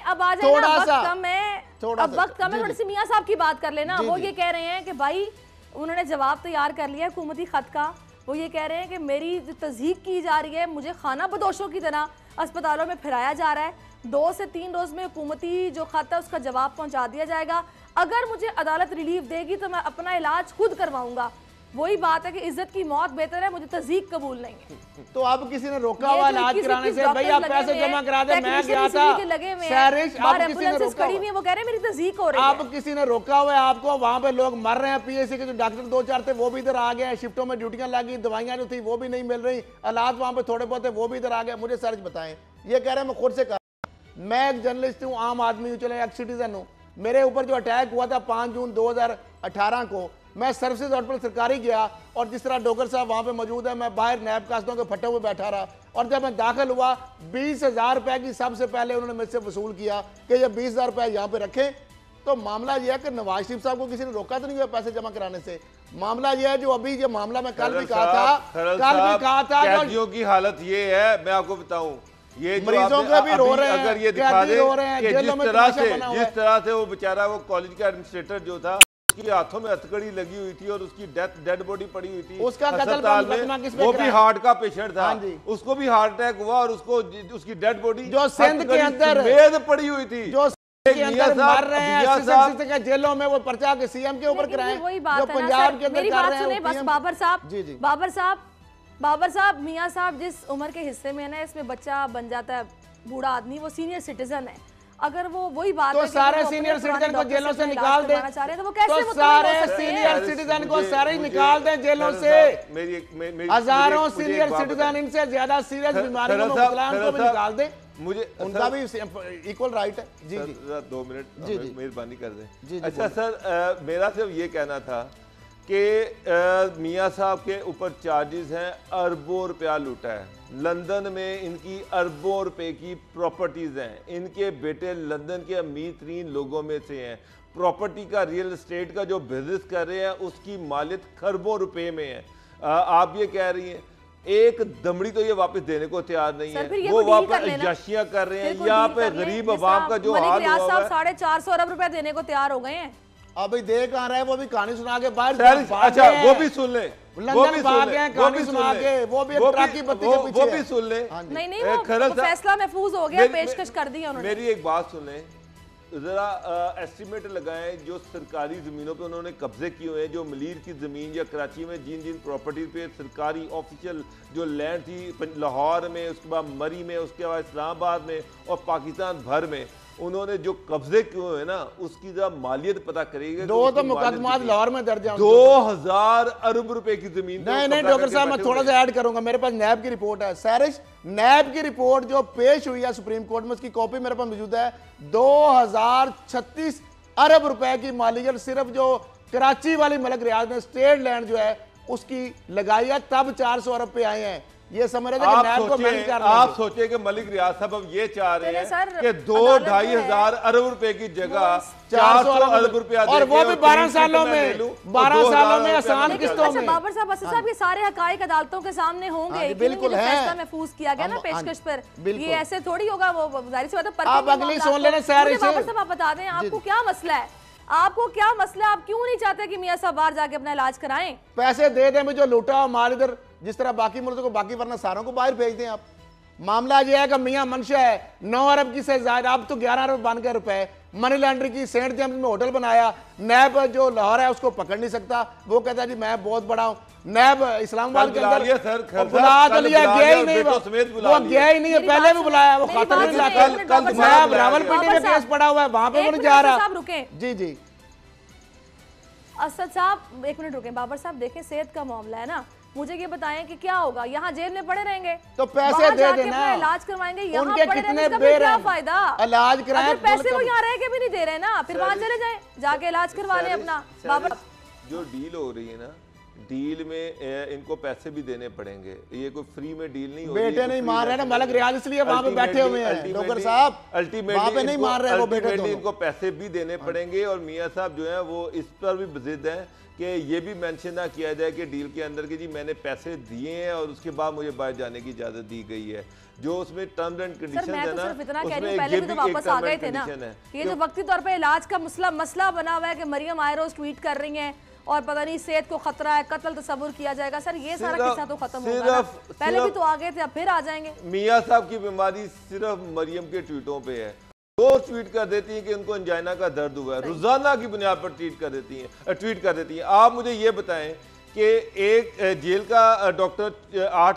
वक्त कम है, थोड़ी सी मियाँ साहब की बात कर लेना। वो ये कह रहे हैं कि भाई उन्होंने जवाब तैयार कर लिया हुकूमती खत का। वो ये कह रहे हैं कि मेरी जो तस्दीक की जा रही है, मुझे खाना बदोशों की तरह अस्पतालों में फिराया जा रहा है। 2 से 3 रोज में हुकूमती जो खत है उसका जवाब पहुंचा दिया जाएगा। अगर मुझे अदालत रिलीफ देगी तो मैं अपना इलाज खुद करवाऊंगा। वही बात है कि इज्जत की मौत बेहतर है, मुझे तस्दीक कबूल नहीं है। तो अब किसी ने रोका हुआ इलाज कराने से? भाई आप पैसे जमा करा दे, मैं गया था सैरिश, आप किसी ने रोका हुआ, वो कह रहे हैं मेरी तस्दीक हो रही है। आप किसी ने रोका हुआ है आपको? वहां पे लोग मर रहे हैं, पीएससी के जो डॉक्टर 2-4 थे वो भी इधर आ गए, शिफ्टों में ड्यूटियां लगी, दवाइयां जो थी वो भी नहीं मिल रही, हालात वहां पे थोड़े बहुत है वो भी इधर आ गए। मुझे सच बताएं, ये कह रहे हैं मैं खुद से कहा, मैं एक जर्नलिस्ट हूँ, आम आदमी हूँ, चले एक सिटीजन हूँ। मेरे ऊपर जो अटैक हुआ था 5 जून 2018 को, मैं सर्विसेज हॉस्पिटल सरकारी गया और जिस तरह डोगर साहब वहां पे मौजूद है, मैं बाहर नैब कास्तों के फटे हुए बैठा रहा और जब मैं दाखिल हुआ 20,000 रुपए की सबसे पहले उन्होंने मुझसे वसूल किया कि ये 20,000 रुपए यहाँ पे रखें। तो मामला यह है कि नवाज शरीफ साहब को किसी ने रोका तो नहीं हुआ पैसे जमा कराने से। मामला यह है जो अभी ये मामला मैं कल भी कहा था कैदियों की हालत ये है, मैं आपको बताऊं, ये मरीजों के भी रो रहे हैं, अगर ये दिखा दे कि जिस तरह से वो बेचारा वो कॉलेज का एडमिनिस्ट्रेटर जो था उसके हाथों में हथकड़ी लगी हुई थी और उसकी डेड बॉडी पड़ी हुई थी उसका अस्पताल में, वो भी हार्ट का पेशेंट था, उसको भी हार्ट अटैक हुआ और उसको उसकी डेड बॉडी जो सिंध के अंदर पड़ी हुई थी, जो के अंदर मर रहे हैं जेलों में, वो पर्चा के सीएम के ऊपर कराएं, जो पंजाब के अंदर कर रहे हैं। बस बाबर साहब मियाँ साहब जिस उम्र के हिस्से में है ना, इसमें बच्चा बन जाता है बूढ़ा आदमी, वो सीनियर सिटीजन है। अगर वो वही बात तो सारे सीनियर सिटीजन को जेलों से निकाल दें, तो सारे सीनियर सिटीजन को सारे निकाल दें जेलों से। हजारों सीनियर सिटीजन इनसे ज्यादा सीरियस बीमारियों में मुबतला उनको भी निकाल दें, मुझे उनका भी इक्वल राइट है। जी 2 मिनट मेहरबानी कर दें। अच्छा सर, मेरा सिर्फ ये कहना था कि मियाँ साहब के ऊपर चार्जेस हैं, अरबों रुपया लूटा है। लंदन में इनकी अरबों रुपए की प्रॉपर्टीज हैं, इनके बेटे लंदन के अमीर तरीन लोगों में से हैं। प्रॉपर्टी का, रियल एस्टेट का जो बिजनेस कर रहे हैं उसकी मालियत खरबों रुपए में है। आप ये कह रही हैं एक दमड़ी तो ये वापस देने को तैयार नहीं है, वो वापस याशियां कर रहे हैं। यहाँ पे गरीब अवाम का जो हाल हुआ है, 450 अरब रुपए देने को तैयार हो गए हैं। अभी दे कहाँ रहे, वो भी कहानी सुना के बाहर। अच्छा वो भी सुन ले, लंदन भाग गए कहानी सुना के, वो भी ट्रकी बत्ती के पीछे, वो भी सुन ले। नहीं वो फैसला महफूज हो गया, पेशकश कर दी उन्होंने। मेरी एक बात सुन ले जरा, एस्टिमेट लगाएं जो सरकारी जमीनों पे उन्होंने कब्जे किए हुए हैं, जो मलीर की जमीन या कराची में जिन जिन प्रॉपर्टी पे सरकारी ऑफिशियल जो लैंड थी, लाहौर में, उसके बाद मरी में, उसके बाद इस्लामाबाद में और पाकिस्तान भर में उन्होंने जो कब्जे किए हुए ना, उसकी जरा मालियत पता करेगा। तो मुकदमा लाहौर में दर्ज है, 2000 अरब रुपए की जमीन। नहीं डॉक्टर साहब, मैं थोड़ा सा ऐड करूंगा, मेरे पास नैब की रिपोर्ट है। सैरिश, नैब की रिपोर्ट जो पेश हुई है सुप्रीम कोर्ट में, उसकी कॉपी मेरे पास मौजूद है। 2036 अरब रुपए की मालियत सिर्फ जो कराची वाली मलिक रियाज ने स्टेट लैंड जो है उसकी लगाई है, तब 400 अरब पे आए हैं। ये समझ रहे थे कि नैब को बैन कर रहे हैं। आप सोचे कि मलिक रियाज साहब अब ये चाह रहे हैं कि 2-2.5 हजार अरब रुपए की जगह 400 अरब रुपया, और वो भी 12 सालों में, 12 सालों में आसान किस्तों में। बाबर साहब, असद साहब, ये सारे हकायक अदालतों के सामने होंगे, बिल्कुल है, फैसला महफूज किया गया ना पेशकश पर, ये ऐसे थोड़ी होगा। वो जाहिर सी बात है, आप अगली सुन लेना सारे। बाबर साहब, आप बता दें आपको क्या मसला है, आपको क्या मसला है, आप क्यों नहीं चाहते कि मियाँ साहब बाहर जाके अपना इलाज कराएं? पैसे दे दें, जो लूटा माल इधर जिस तरह बाकी मुल्कों को बाकी, वरना सारों को बाहर भेज दें आप। मामला यह है कि मियाँ मंशा है 9 अरब की से ज्यादा, अब तो 11 अरब बन गए रुपए, मनी लॉन्ड्रिंग की, सेंट जेम्स में होटल बनाया, नैब जो लाहौर है उसको पकड़ नहीं सकता, वो कहता है जी मैं बहुत बड़ा हूँ। नैब इस्लामाबाद के अंदर बुला तो लिया, गया ही नहीं, वो गया ही नहीं है, पहले भी बुलाया, वो खाता नहीं लाता। नैब रावलपिंडी में केस पड़ा हुआ है, वहां पे वो नहीं जा रहा। जी जी असद साहब एक मिनट रुके। बाबर साहब देखें, सेहत का मामला है ना, मुझे ये बताएं कि क्या होगा, यहाँ जेल में पड़े रहेंगे तो पैसे दे देना, इलाज करवाएंगे, यहाँ उनके पड़े कितने रहने का क्या फायदा, इलाज कराएं, पैसे वो यहाँ रह के भी नहीं दे रहे ना, फिर वहाँ चले जाएं, जाके इलाज करवा लें अपना। बाबर जो डील हो रही है ना, डील में इनको पैसे भी देने पड़ेंगे, ये कोई फ्री में डील नहीं हो रही। बेटे नहीं मार रहे ना मलक रियाज, इसलिए वहां पे बैठे हुए हैं डॉक्टर साहब, वहां पे नहीं मार रहे वो बेटे, इनको पैसे भी देने पड़ेंगे। और मियां साहब जो है वो इस पर भी बजिद हैं कि ये भी मेंशन ना किया जाए कि डील के अंदर कि जी मैंने पैसे दिए हैं और उसके बाद मुझे बाहर जाने की इजाजत दी गई है। जो उसमें टर्म्स एंड कंडीशंस है ना, उसमें पहले भी तो वापस आ गए थे ना, ये जो वक्ती तौर पे इलाज का मसला बना हुआ है कि मरियम आयरोज ट्वीट कर रही हैं और पता नहीं सेहत को खतरा है, कत्ल तस्वुर किया जाएगा। सर ये सारा किस्सा तो खत्म होगा ना, पहले भी तो आ गए थे, अब फिर आ जाएंगे। मियां साहब की बीमारी सिर्फ मरियम के ट्वीटों पे है, रोज ट्वीट कर देती हैं कि उनको अंजाइना का दर्द हुआ है, रोजाना की बुनियाद पर ट्वीट कर देती हैं। आप मुझे ये बताएं कि एक जेल का डॉक्टर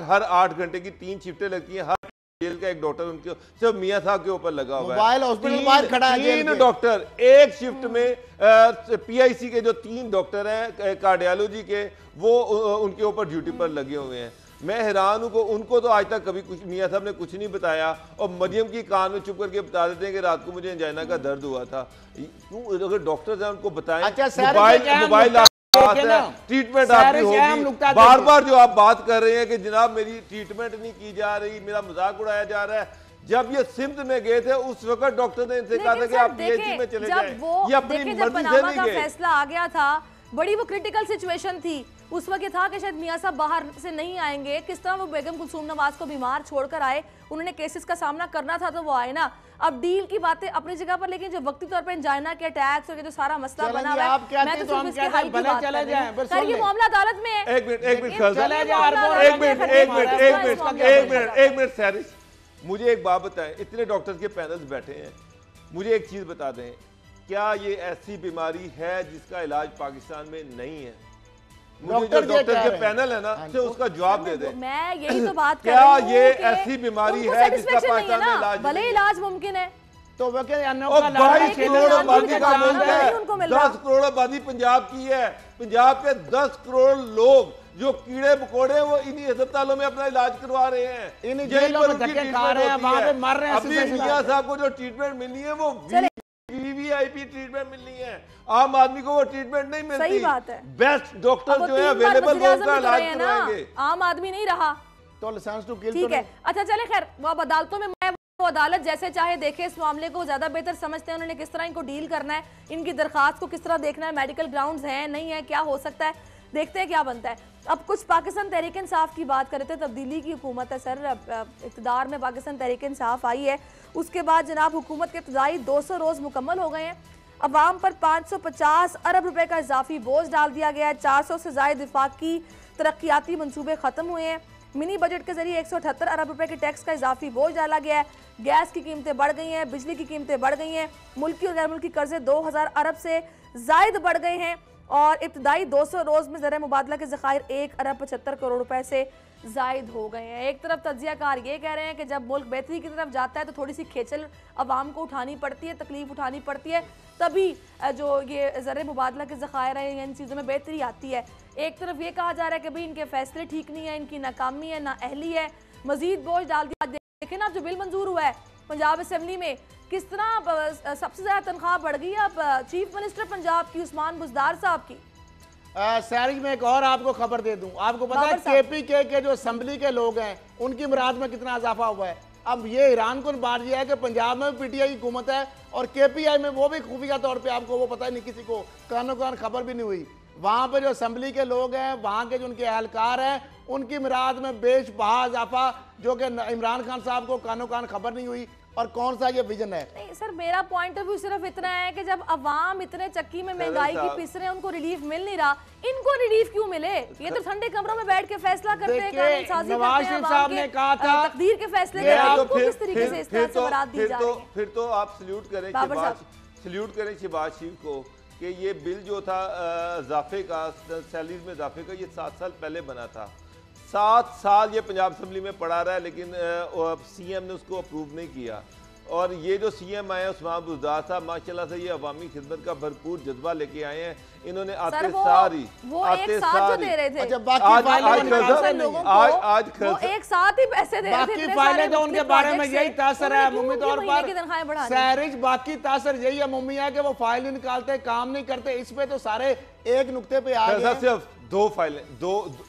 हर 8 घंटे की 3 शिफ्टें लगती हैं, हर जेल का एक डॉक्टर उनके सिर्फ मियां साहब के ऊपर लगा हुआ है। 3 डॉक्टर एक शिफ्ट में, PIC के जो 3 डॉक्टर हैं कार्डियोलॉजी के, वो उनके ऊपर ड्यूटी पर लगे हुए हैं। मैं हैरान हूँ, उनको तो आज तक कभी कुछ मियां साहब ने कुछ नहीं बताया, और मरियम की कान में चुप करके बता देते हैं कि रात को मुझे अंजाइना का दर्द हुआ था। अगर डॉक्टर्स हैं उनको बताएं। मोबाइल ट्रीटमेंट आपकी होगी, बार बार जो आप बात कर रहे हैं कि जनाब मेरी ट्रीटमेंट नहीं की जा रही, मेरा मजाक उड़ाया जा रहा है। जब ये सिम्त में गए थे उस वक्त डॉक्टर ने इनसे कहा था कि आप PIC में चले जाएं, ये अपनी मर्जी से नहीं गए। फैसला आ गया था, बड़ी वो क्रिटिकल सिचुएशन थी, उस वक्त ये था कि शायद मियां साहब बाहर से नहीं आएंगे, किस तरह वो बेगम कुलसूम नवाज को बीमार छोड़कर आए, उन्होंने केसेस का सामना करना था तो वो आए ना। अब डील की बातें अपनी जगह पर, लेकिन जो वक्ती तौर पर एंजाइना के अटैक्स और जो सारा मसला बना हुआ है, मैं तो सिर्फ इसके हल की बात कर रही हूं। सर ये मामला अदालत में है। एक मिनट सैरिश, मुझे एक बात बताएं, इतने डॉक्टर्स के पैनल्स बैठे हैं, मुझे एक चीज बता दें, क्या ये ऐसी बीमारी है जिसका इलाज पाकिस्तान में नहीं है? मुझे जो डॉक्टर के पैनल है ना, से उसका जवाब दे दें। मैं यही तो बात कर रही हूं, क्या ये ऐसी बीमारी है जिसका पाकिस्तान में इलाज नहीं? भले इलाज मुमकिन है तो 22 करोड़ आबादी का मुल्क है, 10 करोड़ आबादी पंजाब की है, पंजाब के 10 करोड़ लोग जो कीड़े मकोड़े वो इन्हीं अस्पतालों में अपना इलाज करवा रहे हैं, इन जेलों में धक्के खा रहे हैं, वहां पे मर रहे हैं। अभी मियां साहब को जो ट्रीटमेंट मिलनी है वो VVIP ट्रीटमेंट मिलनी है, आम आदमी को वो ट्रीटमेंट नहीं मिलती। सही बात है, बेस्ट डॉक्टर जो है अवेलेबल वो उनका इलाज करवाएंगे, आम आदमी नहीं रहा तो लाइसेंस टू किल। ठीक है, अच्छा चले खैर, वो अब अदालतों में वो अदालत जैसे चाहे देखे, इस मामले को ज्यादा बेहतर समझते हैं उन्होंने किस तरह इनको डील करना है, इनकी दरखास्त को किस तरह देखना है, मेडिकल ग्राउंड्स हैं नहीं है, क्या हो सकता है, देखते हैं क्या बनता है। अब कुछ पाकिस्तान तहरीक इंसाफ की बात करते थे, तब्दीली की हुकूमत है सर, इक़्तिदार में पाकिस्तान तहरीक इंसाफ आई है, उसके बाद जनाब हुकूमत के इब्तदाई 200 रोज़ मुकम्मल हो गए हैं, अवाम पर 550 अरब रुपए का इजाफी बोझ डाल दिया गया है, 400 से ज़ायद वफाकी तरक्याती मनसूबे ख़त्म हुए हैं, मिनी बजट के जरिए 178 अरब रुपए के टैक्स का इजाफी बोझ डाला गया है, गैस की कीमतें बढ़ गई हैं, बिजली की कीमतें बढ़ गई हैं, मुल्की और गैर मुल्की कर्जे 2000 अरब से ज़ायद बढ़ गए हैं, और इब्तदाई 200 रोज़ में ज़र मुबादला के ज़खायर 1 अरब 75 करोड़ रुपए से जायद हो गए हैं। एक तरफ तज्जियाकार ये कह रहे हैं कि जब मुल्क बेहतरी की तरफ जाता है तो थोड़ी सी खेचल अवाम को उठानी पड़ती है, तकलीफ उठानी पड़ती है, तभी जो ये ज़र मुबादला के ज़खायर हैं इन चीज़ों में बेहतरी आती है। एक तरफ ये कहा जा रहा है कि भाई इनके फैसले ठीक नहीं है, इनकी नाकामी है, नाअहली है, मजीद बोझ डाल दिया। देखें ना, जो बिल मंजूर हुआ है पंजाब असम्बली में, किस तरह सबसे ज़्यादा तनख्वाह बढ़ गई है अब चीफ मिनिस्टर पंजाब की उस्मान बुज़दार साहब की। सैरिश में एक और आपको खबर दे दूं, आपको पता है KPK के जो असेंबली के लोग हैं उनकी मुराद में कितना इजाफा हुआ है। अब ये ईरान को बात यह है कि पंजाब में PTI की हुकूमत है और KPI में वो भी खुफिया तौर पे, आपको वो पता ही नहीं, किसी को कानो कान खबर भी नहीं हुई। वहाँ पे जो असेंबली के लोग हैं, वहाँ के जो उनके एहलकार हैं, उनकी मुराद में बेशबहा इजाफा, जो कि इमरान खान साहब को कानो कान खबर नहीं हुई। और कौन सा ये विजन है? नहीं सर, मेरा पॉइंट ऑफ व्यू सिर्फ इतना है कि जब अवाम इतने चक्की में महंगाई की पिस रहे हैं, उनको रिलीफ मिल नहीं रहा, इनको रिलीफ क्यों मिले? ये तो ठंडे कमरों में बैठ के फैसला करते हैं, कानून साजी नवाज शरीफ साहब ने कहा था तकदीर के फैसले, किस तरीके से इस तरह से मुराद दी जा रही है। फिर तो आप सल्यूट करें, सल्यूट करें शहबाज शरीफ को कि ये बिल जो था इजाफे का, सैलरीज में इजाफे का, ये 7 साल पहले बना था। 7 साल ये पंजाब असम्बली में पड़ा रहा है, लेकिन CM ने उसको अप्रूव नहीं किया। और ये जो CM आए हैं उस्मान बुज़दार साहब, माशाल्लाह से ये अवामी खिदमत का भरपूर जज्बा लेके आए हैं। इन्होंने आते सारी वो एक साथ जो दे रहे थे, अच्छा, वो एक साथ ही पैसे दे रहे थे। बाकी फाइलें तो उनके बारे में यही तासर है अमूमी तौर पर सहरिश, बाकी तासर यही अमूमी है कि वो फाइल नहीं निकालते, काम नहीं करते। इस पे तो सारे एक नुक्ते पे आ गए। सिर्फ 2 फाइलें,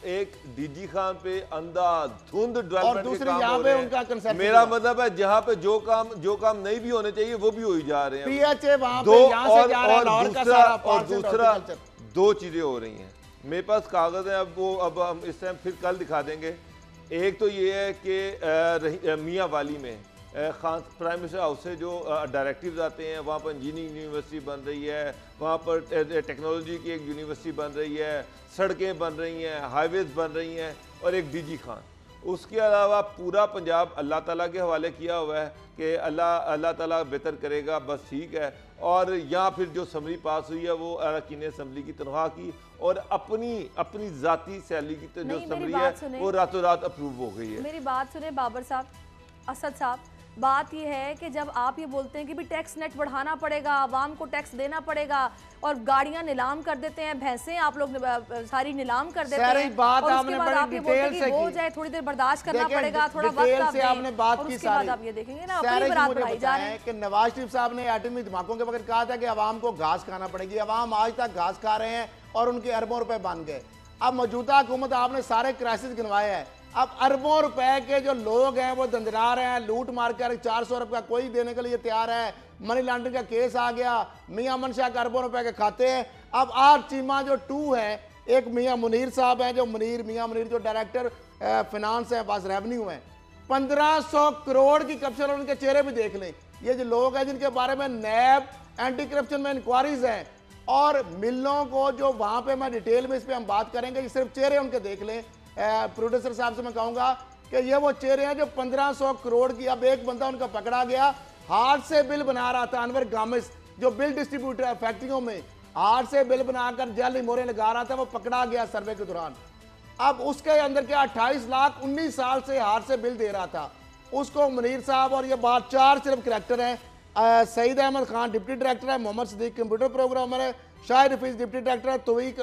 एक DG खान पे अंधाधुंध और दूसरी यहाँ पे उनका कंसेप्ट। मेरा मतलब है जहाँ पे जो काम नहीं भी होने चाहिए वो भी हो ही जा रहे हैं। PHA वहाँ पे यहाँ से जा रहा है, लाहौर का सारा और दूसरा 2 चीजें हो रही हैं। मेरे पास कागज है, अब हम इस टाइम फिर कल दिखा देंगे। एक तो ये है कि मियाँ वाली में खान प्राइम मिनिस्टर हाउस से जो डायरेक्टिव्स आते हैं, वहाँ पर इंजीनियरिंग यूनिवर्सिटी बन रही है, वहाँ पर टेक्नोलॉजी की एक यूनिवर्सिटी बन रही है, सड़कें बन रही हैं, हाईवेज बन रही हैं, और एक DG खान। उसके अलावा पूरा पंजाब अल्लाह ताला के हवाले किया हुआ है कि अल्लाह ताला बेहतर करेगा, बस ठीक है। और यहाँ फिर जो असम्बली पास हुई है वो अरकान असम्बली की तनख्वाह की और अपनी ज़ाती सैलरी की जो असम्बली है वो रातों रात अप्रूव हो गई है। मेरी बात सुने बाबर साहब, असद साहब, बात यह है कि जब आप ये बोलते हैं कि भी टैक्स नेट बढ़ाना पड़ेगा, आवाम को टैक्स देना पड़ेगा, और गाड़ियां नीलाम कर देते हैं, भैंसें आप लोग सारी नीलाम कर देते हैं, बात और आपने उसके बाद आप ये बोलते हैं कि वो जाए, थोड़ी देर बर्दाश्त करना पड़ेगा, थोड़ा वक्त आप आपने बात की सारी। आप ये देखेंगे ना अपनी बात बढ़ाई जा रही है कि नवाज शरीफ साहब ने एटमी धमाकों के वक्त कहा था कि अवाम को घास खाना पड़ेगी। अवाम आज तक घास खा रहे हैं और उनके अरबों रुपए बन गए। अब मौजूदा हुकूमत आपने सारे क्राइसिस गिनवाए हैं। अब अरबों रुपए के जो लोग हैं वो दंदरा रहे हैं, लूट मार कर 400 रुपया कोई देने के लिए तैयार है। मनी लॉन्ड्रिंग का केस आ गया, मियां अमन शाह के अरबों रुपए के खाते हैं। अब आज चीमा जो 2 है, एक मियां मुनीर साहब हैं, जो मियां मुनीर जो डायरेक्टर फिनांस है, पास रेवेन्यू है, 1500 करोड़ की करप्शन। उनके चेहरे भी देख लें। ये जो लोग हैं जिनके बारे में नैब एंटी करप्शन में इंक्वायरीज हैं, और मिलों को जो वहां पे मैं डिटेल में इस पर हम बात करेंगे, सिर्फ चेहरे उनके देख लें। प्रोड्यूसर साहब से मैं कहूंगा कि ये वो चेहरे हैं जो 1500 करोड़ की। अब एक बंदा उनका पकड़ा गया, हाथ से बिल बना रहा था, अनवर गामिस जो बिल डिस्ट्रीब्यूटर है फैक्ट्रियों में, हाथ से बिल बनाकर जाली मोहरें लगा रहा था, वो पकड़ा गया सर्वे के दौरान। अब उसके अंदर क्या 28 लाख 19 साल से हाथ से बिल दे रहा था उसको मुनीर साहब। और ये बात 4 सिर्फ करैक्टर हैं। सईद अहमद खान डिप्टी डायरेक्टर है, मोहम्मद सदीक कंप्यूटर प्रोग्रामर है, शाहिद हफीज डिप्टी डायरेक्टर है,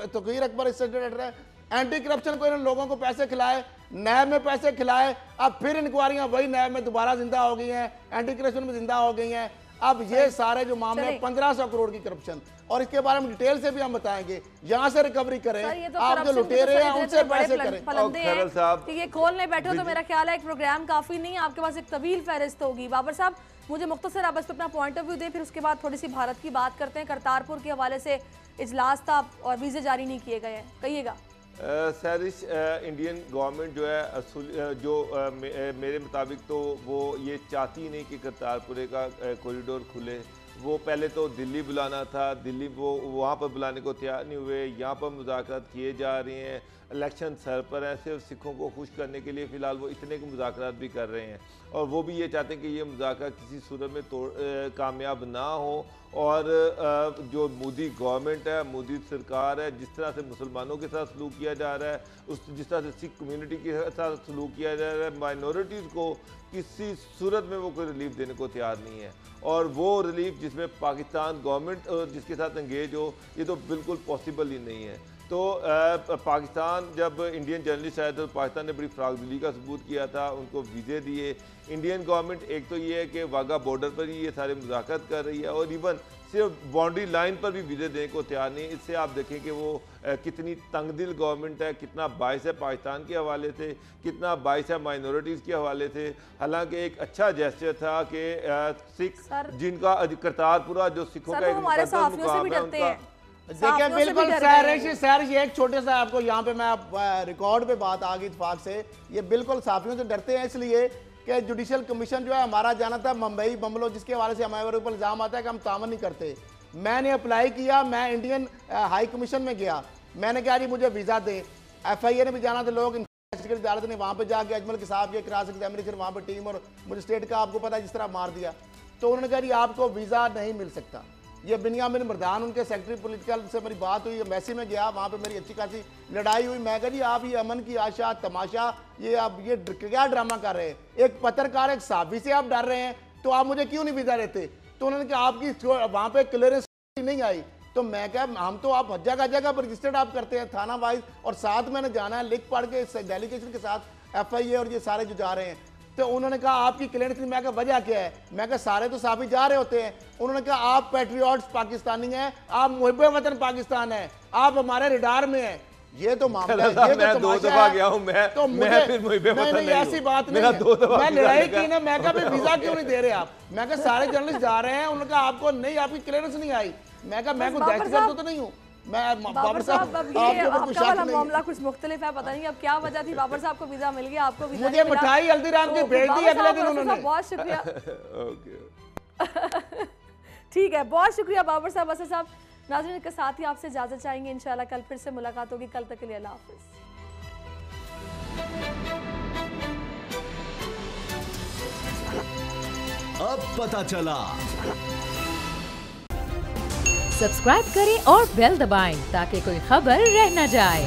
तोकीर अकबर असिस्टेंट डायरेक्टर है। एंटी करप्शन को इन लोगों को पैसे खिलाए, नैब में पैसे खिलाए, अब फिर इंक्वायरियां वही नैब में दोबारा जिंदा हो गई हैं, एंटी करप्शन में जिंदा हो गई हैं। अब ये सारे जो मामले 1500 करोड़ की करप्शन, और इसके बारे में डिटेल से भी हम बताएंगे। यहाँ से रिकवरी करें, आप जो लुटेरे हैं उनसे पैसे करें। ये खोलने बैठो तो मेरा ख्याल है एक प्रोग्राम काफी नहीं, आपके पास एक तवील फहरिस्त होगी। बाबर साहब, मुझे मुख्तसर आप इस पर अपना पॉइंट ऑफ व्यू दें, फिर उसके बाद थोड़ी सी भारत की बात करते हैं। करतारपुर के हवाले से इजलास था और वीजे जारी नहीं किए गए हैं, कहिएगा। सैरिश, इंडियन गवर्नमेंट जो है मेरे मुताबिक तो वो ये चाहती नहीं कि करतारपुर का कॉरिडोर खुले। वो पहले तो दिल्ली बुलाना था, दिल्ली वो वहाँ पर बुलाने को तैयार नहीं हुए। यहाँ पर मुज़ाकरात किए जा रहे हैं, इलेक्शन सर पर है, सिर्फ सिखों को खुश करने के लिए फ़िलहाल वो इतने के मुज़ाकरात भी कर रहे हैं। और वो भी ये चाहते हैं कि ये मुज़ाकरा किसी सूरत में कामयाब ना हो। और जो मोदी गवर्नमेंट है, मोदी सरकार है, जिस तरह से मुसलमानों के साथ सलूक किया जा रहा है, जिस तरह से सिख कम्यूनिटी के साथ सलूक किया जा रहा है, माइनॉरिटीज़ को किसी सूरत में वो कोई रिलीफ देने को तैयार नहीं है। और वो रिलीफ जिसमें पाकिस्तान गवर्नमेंट जिसके साथ इंगेज हो, ये तो बिल्कुल पॉसिबल ही नहीं है। तो पाकिस्तान जब इंडियन जर्नलिस्ट आए तो पाकिस्तान ने बड़ी फ्रागदिली का सबूत किया था, उनको वीज़े दिए। इंडियन गवर्नमेंट एक तो ये है कि वाघा बॉर्डर पर ही ये सारे मुज़ाकरात कर रही है, और इवन सिर्फ बाउंड्री लाइन पर भी वीज़े देने को तैयार नहीं। इससे आप देखें कि वो कितनी तंगदिल गवर्नमेंट है, कितना बाइस है पाकिस्तान के हवाले से, कितना बाइस है माइनॉरिटीज़ के हवाले से। हालांकि एक अच्छा जेस्चर था कि सिख जिनका करतारपुरा जो सिखों का एक मुकद्दस मुकाम है उनका। देखिए बिल्कुल सैरिश एक छोटे सा आपको यहाँ पे मैं रिकॉर्ड पे बात आ गई इत्तेफाक से, ये बिल्कुल साफियों से डरते हैं इसलिए कि जुडिशल कमीशन जो है हमारा जाना था मुंबई बम्बलो, जिसके हवाले से हमारे ऊपर इल्ज़ाम आता है कि हम तावन नहीं करते। मैंने अप्लाई किया, मैं इंडियन हाई कमीशन में गया, मैंने कहा जी मुझे वीज़ा दें। FIA ने भी जाना था, लोग अदालत ने वहाँ पर जाके अजमल के साहब के क्रॉस एग्जामिनेशन वहाँ पर टीम और मुझे स्टेट का आपको पता है जिस तरह मार दिया, तो उन्होंने कहा जी आपको वीज़ा नहीं मिल सकता। ये बिनियामिन मर्दान उनके सेक्रेटरी पॉलिटिकल से मेरी बात हुई, एम्बेसी में गया, वहाँ पे मेरी अच्छी खासी लड़ाई हुई। मैं कहा जी आप ये अमन की आशा तमाशा ये आप ये क्या ड्रामा कर रहे हैं, एक पत्रकार एक साहबी से आप डर रहे हैं, तो आप मुझे क्यों नहीं वीज़ा देते? तो उन्होंने कहा आपकी वहाँ पे क्लियरेंस नहीं आई। तो मैं क्या, हम तो आप जगह जगह पर रजिस्टर्ड आप करते हैं थाना वाइज, और साथ मैंने जाना है लिख पढ़ के डेलीगेशन के साथ FIA और ये सारे जो जा रहे हैं। तो उन्होंने कहा आपकी क्लियरेंस नहीं, मैं कहा वजह क्या है? मैं कहा सारे तो साहबी जा रहे होते हैं। उन्होंने कहा आप पैट्रियट्स पाकिस्तानी हैं, आप मुहिब वतन पाकिस्तान है, आप हमारे रिडार में हैं। ये तो मामला है, ये मैं तो 2 दफा गया हूं, तो मैं फिर मुहिब्बे वतन नहीं, ऐसी बात नहीं है। मैं लड़ाई की ना, मैं कहा वीजा क्यों नहीं दे रहे आप? मैं कहा सारे जर्नलिस्ट जा रहे हैं, उन्होंने कहा आपको नहीं, आपकी क्लियरेंस नहीं आई। मैं कहा मैं कोई दहशतगर्द तो नहीं हूँ। बाबर साहब अब ये आपका वाला मामला कुछ मुख्तलिफ है, पता नहीं अब क्या वजह थी। बाबर साहब को वीजा मिल गया, आपको वीजा मुझे मिठाई हल्दीराम की भेज दी अगले दिन उन्होंने। बहुत शुक्रिया। ठीक है, बहुत शुक्रिया बाबर साहब, असद साहब। नाज़रीन के साथ ही आपसे इजाजत चाहेंगे, इंशाल्लाह कल फिर से मुलाकात होगी। कल तक के लिए अल्लाह हाफिज़। अब पता चला। सब्सक्राइब करें और बेल दबाएं ताकि कोई खबर रह न जाए।